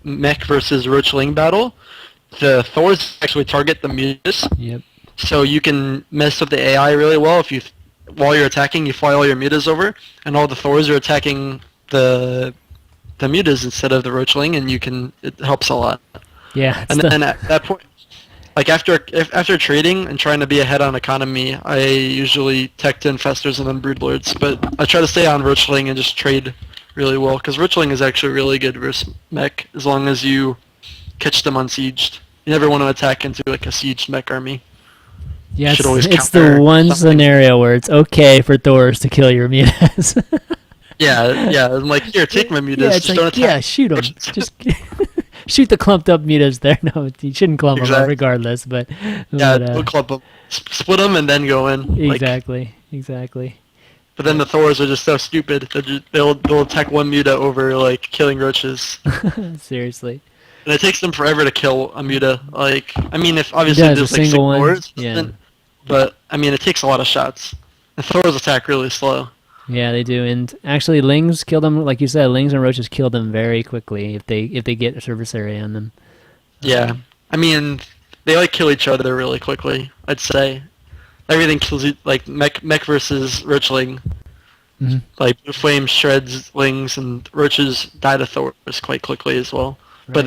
mech versus Roachling battle, the Thors actually target the mutas. Yep. So you can mess with the AI really well if while you're attacking, you fly all your mutas over, and all the Thors are attacking the mutas instead of the Roachling, and it helps a lot. Yeah. And then at that point, like after trading and trying to be ahead on economy, I usually tech to infestors and then broodlords, but I try to stay on Roachling and just trade really well, because Roachling is actually really good versus mech as long as you catch them unsieged. You never want to attack into like a sieged mech army. Yeah, it's the one scenario where it's okay for Thors to kill your mutas. Yeah. I'm like, here, take my mutas. Yeah, it's just like, don't attack. Yeah, shoot them. Just shoot the clumped up mutas there. No, you shouldn't clump them up regardless. But we'll clump them, split them, and then go in. Exactly. But then the Thors are just so stupid. They'll attack one muta over like killing roaches. Seriously. And it takes them forever to kill a muta. Like, I mean, if obviously there's like single one. Thors, but I mean, it takes a lot of shots. The Thors attack really slow. Yeah, they do, and actually, Lings kill them. Like you said, Lings and Roaches kill them very quickly if they get a surface area on them. Yeah, I mean, they like kill each other really quickly. I'd say everything kills you, like mech versus Roachling. Mhm. Like Blue Flame shreds Lings and Roaches die to Thors quite quickly as well. But Right.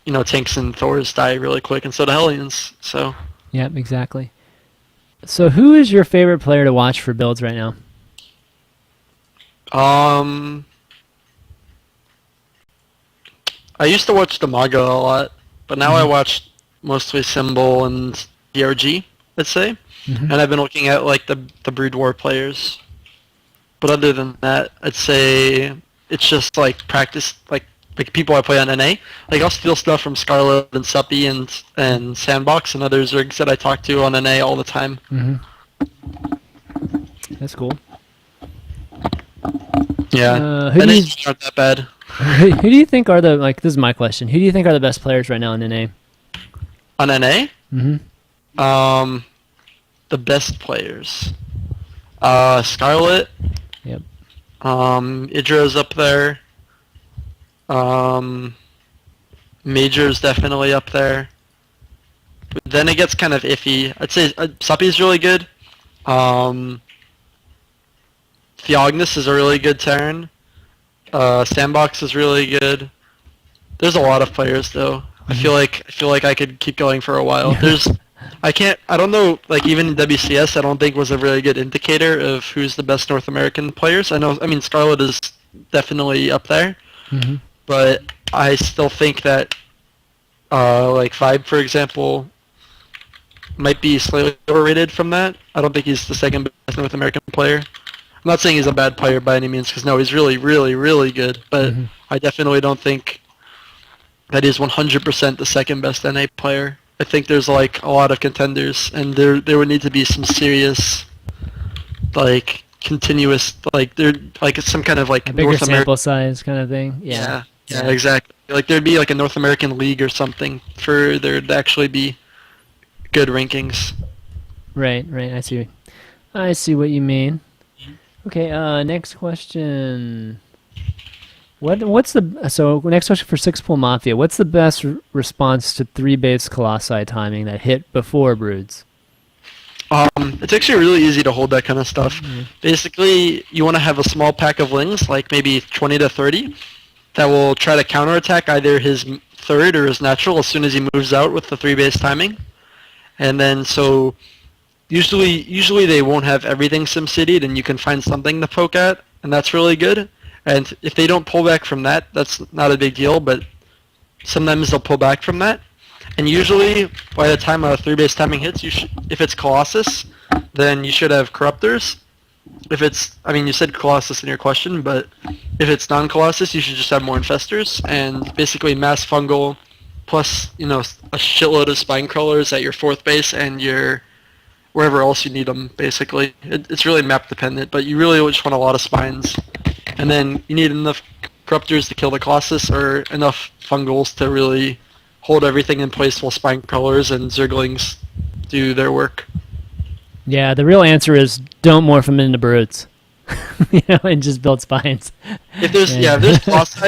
then, tanks and Thors die really quick, and so do Hellions. So, Yep, exactly. So who is your favorite player to watch for builds right now? um, I used to watch the Maga a lot, but now I Hmm. watch mostly Symbol and DRG, let's say. Hmm. And I've been looking at like the Brood War players. But other than that, I'd say it's just like practice, like people I play on NA. Like I'll steal stuff from Scarlet and Suppy and Sandbox and other Zergs that I talk to on NA all the time. Hmm. That's cool. Yeah, Who do you NA's aren't that bad. who do you think are the like? This is my question. Who do you think are the best players right now in NA? On NA, Hmm. um, the best players. Scarlet, Yep. Idra's up there. Um, Major's definitely up there. But then it gets kind of iffy. I'd say Suppy's really good. Um, Theognis is a really good Terran. Sandbox is really good. There's a lot of players though. Hmm. I feel like I could keep going for a while. I don't know, like even WCS I don't think was a really good indicator of who's the best North American players. I mean Scarlet is definitely up there, Hmm. but I still think that like Vibe for example might be slightly overrated from that. I don't think he's the second best North American player. I'm not saying he's a bad player by any means, because no, he's really, really, really good. But Hmm. I definitely don't think that he's 100% the second best NA player. I think there's like a lot of contenders, and there would need to be some serious, like continuous, like there like some kind of A like bigger North American. sample size kind of thing. Yeah. Yeah, yeah, Yeah. exactly. Like there'd be like a North American league or something for there to actually be good rankings. Right. Right. I see. I see what you mean. Okay. Next question. What's the so next question for Six Pool Mafia? What's the best response to three base Colossi timing that hit before broods? It's actually really easy to hold that kind of stuff. Mm. Basically, you want to have a small pack of lings, like maybe 20 to 30, that will try to counterattack either his third or his natural as soon as he moves out with the three base timing. And then so usually they won't have everything SimCity'd, and you can find something to poke at, and that's really good. And if they don't pull back from that, that's not a big deal, but sometimes they'll pull back from that. And usually, by the time a three-base timing hits, if it's Colossus, then you should have Corruptors. If it's, I mean, you said Colossus in your question, but if it's non-Colossus, you should just have more Infestors, and basically mass fungal, plus, a shitload of Spine Crawlers at your fourth base and your wherever else you need them, basically. It's really map dependent, but you really just want a lot of Spines. And then you need enough Corruptors to kill the Colossus, or enough Fungals to really hold everything in place while Spine Crawlers and Zerglings do their work. Yeah, the real answer is don't morph them into brutes. And just build spines. If there's Colossi,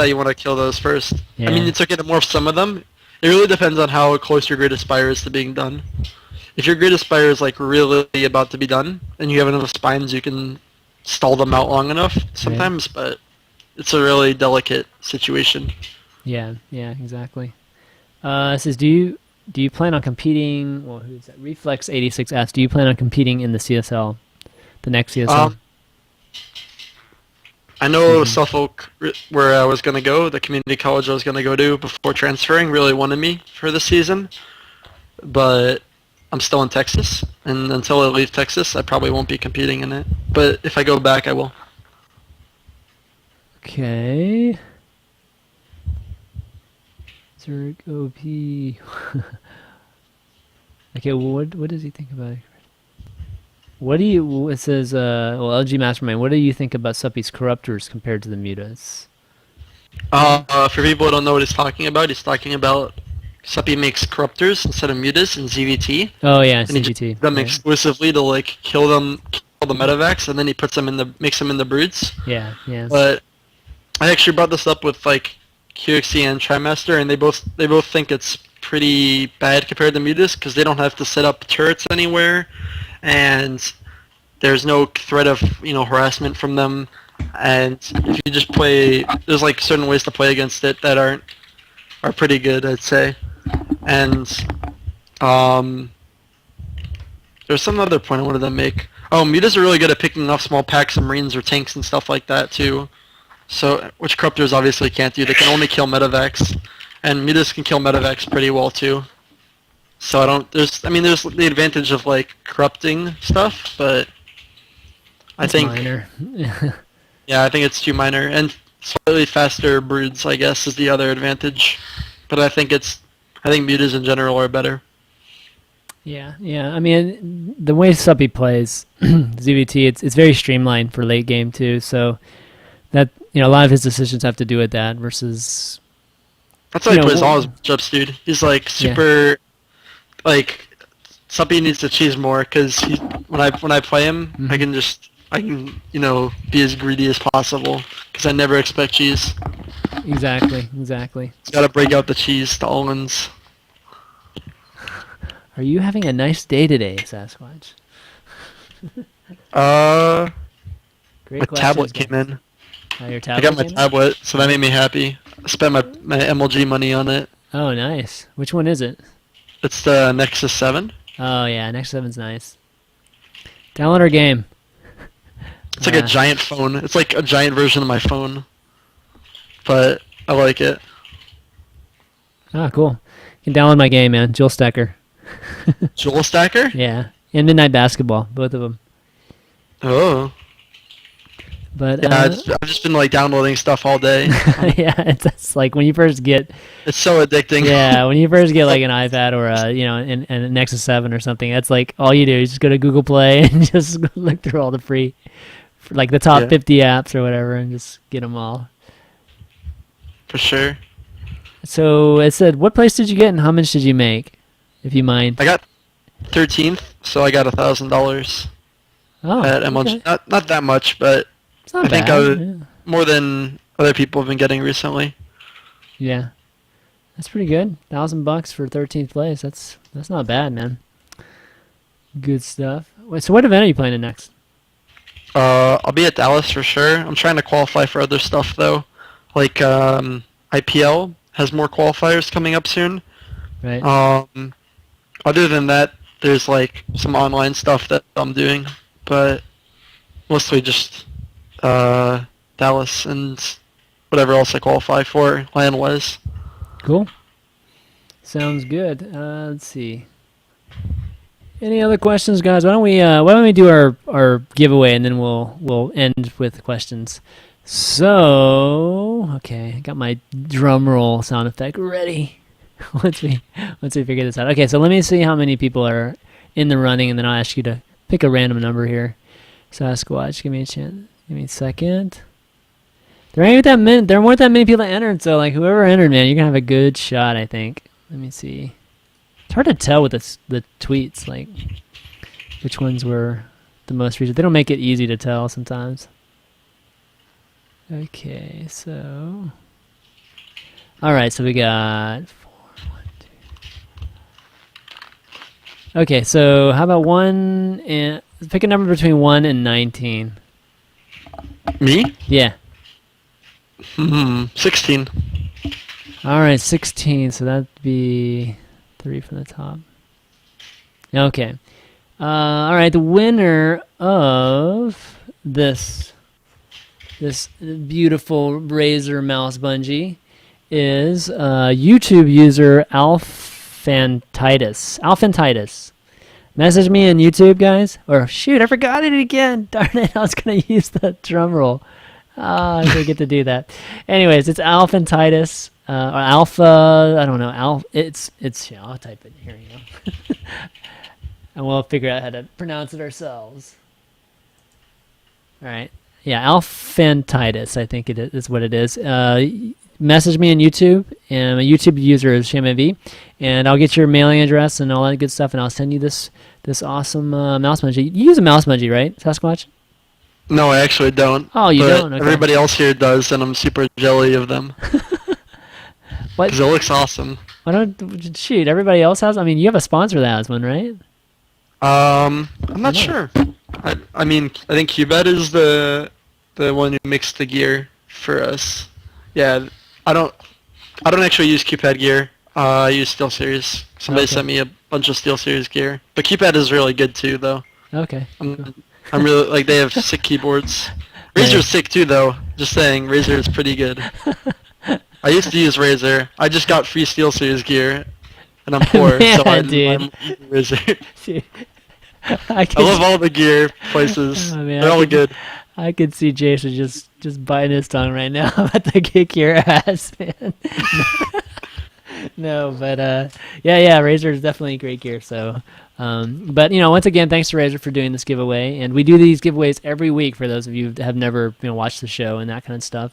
Yeah. you want to kill those first. I mean, Yeah. it's okay to morph some of them. It really depends on how close your Great Aspire is to being done. If your Great Aspire is like really about to be done, and you have enough spines, you can stall them out long enough Right. sometimes, but it's a really delicate situation. Yeah. Yeah. Exactly. It says, do you plan on competing? Well, who's that? Reflex 86 asks, do you plan on competing in the CSL, the next CSL? Um, I know Season? Suffolk, where I was going to go, the community college I was going to go to before transferring, really wanted me for the season, but I'm still in Texas, and until I leave Texas, I probably won't be competing in it. But if I go back, I will. Okay. Zerg OP. Okay, well, what does he think about it? What do you? It says, LG Mastermind. What do you think about Suppy's corruptors compared to the mutas? For people who don't know what he's talking about Suppy makes Corruptors instead of Mutas in ZVT, Oh yeah, and he just CVT. uses them Right. exclusively to like kill the Metavacs, and then he makes them in the Broods. Yeah. Yeah. But I actually brought this up with like QXC and Trimester, and they both think it's pretty bad compared to Mutas because they don't have to set up turrets anywhere, and there's no threat of harassment from them, and if you just play, there's like certain ways to play against it that are pretty good, I'd say. And um, there's some other point I wanted to make. Oh, mutas are really good at picking off small packs of marines or tanks and stuff like that too. So, which corruptors obviously can't do. They can only kill medevacs, and mutas can kill medevacs pretty well too. So there's the advantage of like corrupting stuff, but I It's think minor. yeah, I think it's too minor, and slightly faster broods, I guess, is the other advantage. But I think mutas in general are better. Yeah, yeah. I mean, the way Suppy plays ZVT, it's very streamlined for late game too. So that a lot of his decisions have to do with that versus That's how he plays all his matchups, dude. He's like super, like, Suppy needs to cheese more because when I play him, I can be as greedy as possible because I never expect cheese. Exactly. He's got to break out the cheese to Owens. Are you having a nice day today, Sasquatch? Great My questions, tablet guys. came in. Your I tablet got my came in? tablet, so that made me happy. I spent my MLG money on it. Oh, nice. Which one is it? It's the Nexus 7. Oh, yeah. Next 7's nice. Download our game. It's like a giant phone. It's like a giant version of my phone. But I like it. Oh, cool. You can download my game, man. Jewel Stacker. Jewel Stacker? Yeah. And Midnight Basketball. Both of them. Oh. But yeah, I've just been like downloading stuff all day. yeah, it's like when you first get. It's so addicting. Yeah, when you first get like an iPad or a Nexus 7 or something, that's like all you do is just go to Google Play and just look through all the free, like the top 50 apps or whatever, and just get them all. For sure. So it said, what place did you get and how much did you make, if you mind? I got 13th, so I got $1,000 at MLG. Okay. Not that much, but It's not I think bad. more than other people have been getting recently. Yeah, that's pretty good. $1,000 for 13th place. That's not bad, man. Good stuff. Wait, so what event are you playing in next? I'll be at Dallas for sure. I'm trying to qualify for other stuff though, like IPL has more qualifiers coming up soon. Right. Other than that, there's like some online stuff that I'm doing, but mostly just Dallas and whatever else I qualify for land-wise. Cool. Sounds good. Let's see. Any other questions, guys? Why don't we do our giveaway and then we'll end with questions. So, okay, I got my drum roll sound effect ready. once we figure this out. Okay, so let me see how many people are in the running, and then I'll ask you to pick a random number here. Sasquatch, give me a chance. Give me a second. There weren't that many people that entered, so like whoever entered, man, you're gonna have a good shot, I think. Let me see. It's hard to tell with the tweets, like which ones were the most recent. They don't make it easy to tell sometimes. Okay, so all right, so we got 4, 1, 2. Okay, so how about pick a number between 1 and 19. Me? Yeah. 16. All right, 16. So that'd be 3 from the top. Okay. All right, the winner of this beautiful Razer mouse bungee is YouTube user Alphantitus. Message me on YouTube, guys. Or shoot, I forgot it again. Darn it, I was gonna use the drum roll. I forget to do that. Anyways, it's Alphantitus or Alpha. I don't know. It's. Yeah, I'll type it here. You go. And we'll figure out how to pronounce it ourselves. All right. Yeah, Alphantitus, I think it is what it is. Message me on YouTube, and my YouTube user is ChanmanV, and I'll get your mailing address and all that good stuff, and I'll send you this awesome mouse bungee. You use a mouse bungee, right, Sasquatch? No, I actually don't. Oh, you don't? Okay. Everybody else here does, and I'm super jelly of them. What? Because it looks awesome. Why don't shoot? Everybody else has. I mean, you have a sponsor that has one, right? I'm not sure. I mean, I think Cubed is the one who makes the gear for us. Yeah, I don't I don't actually use Cupid gear. I use SteelSeries. Somebody Okay. sent me a bunch of SteelSeries gear, but Cupid is really good too, though. Okay. Cool. I'm really like they have sick keyboards. Right. Razor's sick too, though. Just saying, Razor is pretty good. I used to use Razor. I just got free SteelSeries gear, and I'm poor, so Man, dude. I'm using Razor. Dude, I I could. love all the gear places. Oh man, They're all good. I could see Jason just biting his tongue right now about to kick your ass, man. No, but yeah, Razer is definitely great gear. So, but once again, thanks to Razer for doing this giveaway, and we do these giveaways every week for those of you who have never watched the show and that kind of stuff.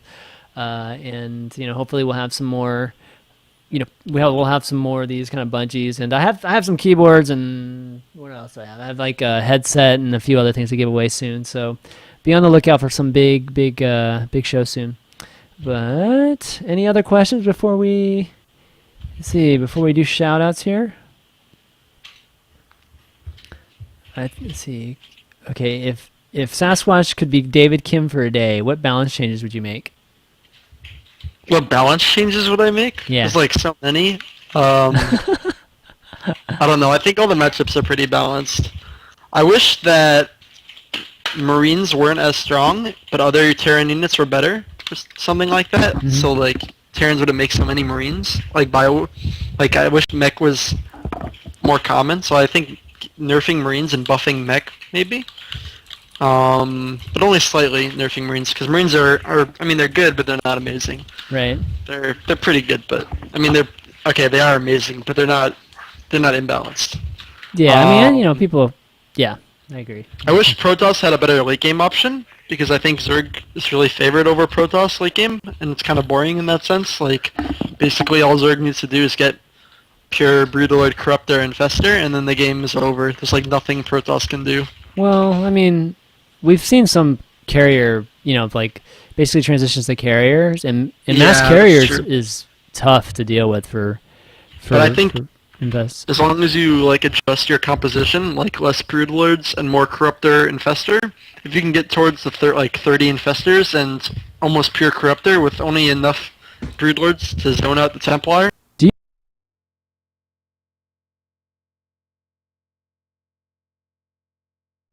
And hopefully we'll have some more. We'll have some more of these kind of bungees, and I have some keyboards, and what else do I have? I have like a headset and a few other things to give away soon. So be on the lookout for some big show soon. But any other questions before we before we do shout outs here? Let's see. Okay, if Sasquatch could be David Kim for a day, what balance changes would you make? What balance changes would I make? Yeah. There's like so many. I don't know. I think all the matchups are pretty balanced. I wish that Marines weren't as strong, but other Terran units were better, or something like that. Mhm. So like Terrans wouldn't make so many Marines. Like I wish mech was more common. So I think nerfing Marines and buffing mech maybe. But only slightly nerfing Marines because Marines are I mean they're good, but they're not amazing. Right. They're pretty good, but I mean they're okay. They are amazing, but they're not imbalanced. Yeah, I mean, Um, people. Yeah, I agree. I wish Protoss had a better late game option because I think Zerg is really favored over Protoss late game, and it's kind of boring in that sense. Like basically all Zerg needs to do is get pure Brutaloid, Corruptor, and Fester, and then the game is over. There's like nothing Protoss can do. Well, I mean, we've seen some carrier, like basically transitions to carriers, and mass Yeah, that's carriers true. is tough to deal with for But I think for invest. as long as you like adjust your composition, like less Broodlords and more Corruptor Infestor, if you can get towards the 30 Infestors and almost pure Corruptor with only enough Broodlords to zone out the Templar. Do you,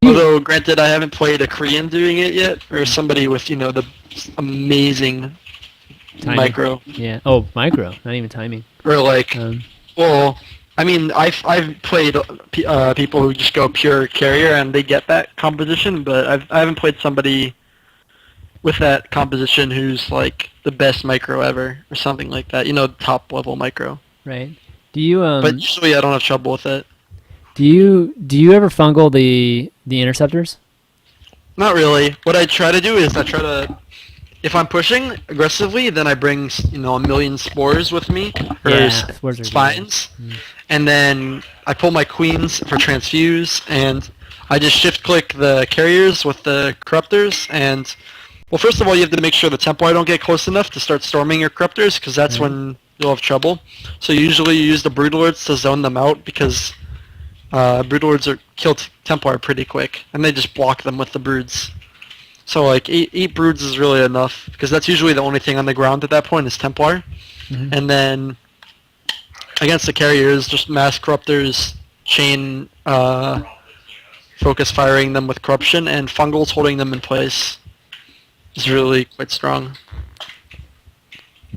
Although, granted, I haven't played a Korean doing it yet, or somebody with the amazing timing? micro, Yeah. Oh, micro, not even timing. or like, Um, well, I mean, I've played people who just go pure carrier and they get that composition, but I haven't played somebody with that composition who's like the best micro ever or something like that. Top level micro. right. Do you But usually I don't have trouble with it. do you ever fungal the interceptors? Not really. What I try to do is I try to, if I'm pushing aggressively, then I bring a million spores with me or Yeah, spores are good. spines, and then I pull my queens for transfuse, and I just shift click the carriers with the corruptors, and well, first of all, you have to make sure the Templar don't get close enough to start storming your corruptors, because that's Right. when you'll have trouble. So usually you use the Broodlords to zone them out, because Broodlords kill Templar pretty quick, and they just block them with the Broods. So like eight Broods is really enough, because that's usually the only thing on the ground at that point is Templar. Mhm. And then against the carriers, just mass corruptors, chain focus firing them with corruption, and fungals holding them in place is really quite strong.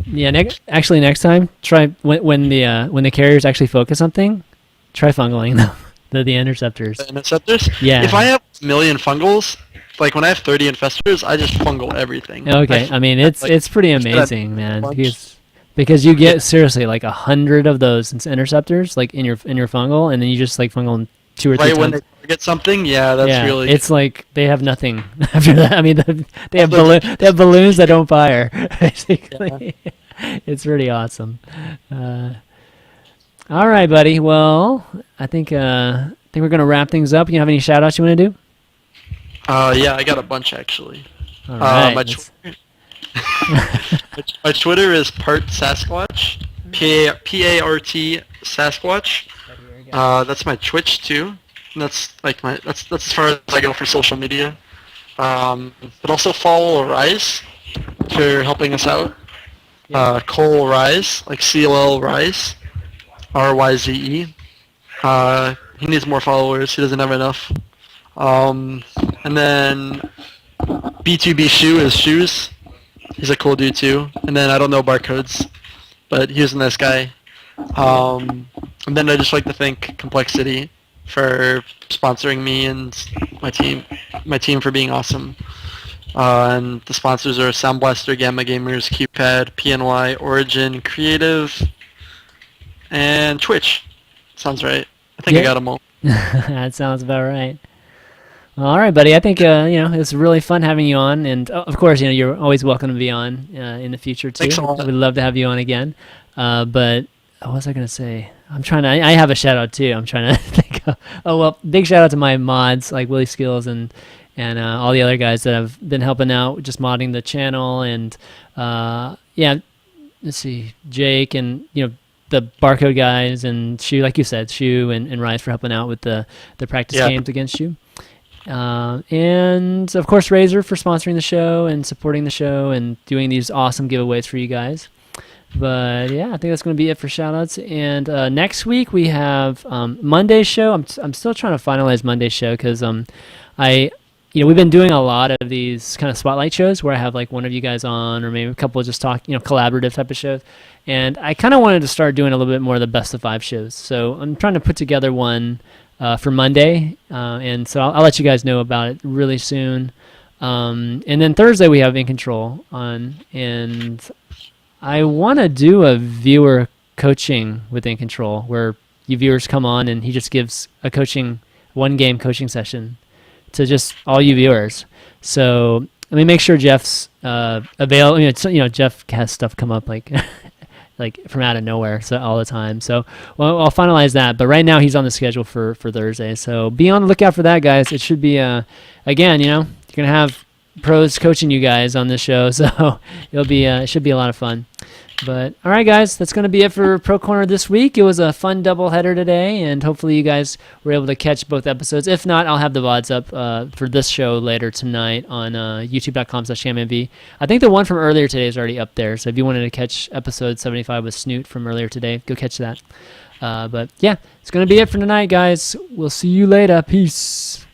Yeah, actually next time try when the carriers actually focus something, try fungaling them, the interceptors. The interceptors? Yeah. If I have a million fungals, like when I have 30 infestors, I just fungal everything. Okay, I mean it's pretty amazing, man, because you get seriously like 100 of those interceptors like in your fungal, and then you just like fungal them 2 or 3 right when times. they target something, yeah, that's Yeah, really. it's like they have nothing after that. I mean, they have Although- they have balloons that don't fire. Basically, it's pretty awesome. All right, buddy. Well, I think we're gonna wrap things up. You have any shout outs you want to do? Yeah, I got a bunch actually. All right. My, my Twitter is part Sasquatch, P-A-R-T Sasquatch. That's my Twitch too. And that's like that's as far as I go for social media. But also follow Rise for helping us out. Cole Rise, like CLL Rise, RYZE. He needs more followers. He doesn't have enough. And then B2B Shoe is shoes. He's a cool dude too. And then I don't know barcodes, but he was a nice guy. And then I just like to thank Complexity for sponsoring me and my team for being awesome. And the sponsors are Sound Blaster, Gamma Gamers, QPad, PNY, Origin, Creative, and Twitch. Sounds right. I think I got them all. That sounds about right. All right, buddy. I think it's really fun having you on, and of course, you're always welcome to be on in the future too. Thanks a lot. We'd love to have you on again. But what was I gonna say? I'm trying to. I have a shout out too. I'm trying to think. Big shout out to my mods like Willie Skills and all the other guys that have been helping out, just modding the channel, and let's see, Jake and the barcode guys and Shu, like you said, Shu and Rise for helping out with the practice games against you. And of course Razor for sponsoring the show and supporting the show and doing these awesome giveaways for you guys. But yeah, I think that's going to be it for shoutouts. And next week we have Monday's show. I'm still trying to finalize Monday's show because we've been doing a lot of these kind of spotlight shows where I have like one of you guys on, or maybe a couple just talk, collaborative type of shows. And I kind of wanted to start doing a little bit more of the best of 5 shows. So I'm trying to put together one for Monday, and so I'll let you guys know about it really soon. And then Thursday we have In Control on, and I want to do a viewer coaching with In Control where you viewers come on and he just gives a one game coaching session to just all you viewers. So let me make sure Jeff's available. Jeff has stuff come up like like from out of nowhere, so all the time. So I'll finalize that. But right now he's on the schedule for Thursday. So be on the lookout for that, guys. It should be again, you're gonna have pros coaching you guys on this show, so it should be a lot of fun. But all right, guys, that's going to be it for Pro Corner this week. It was a fun doubleheader today, and hopefully you guys were able to catch both episodes. If not, I'll have the VODs up for this show later tonight on youtube.com/ChanmanV. I think the one from earlier today is already up there, so if you wanted to catch episode 75 with Snoot from earlier today, go catch that. But yeah, it's going to be it for tonight, guys. We'll see you later. Peace.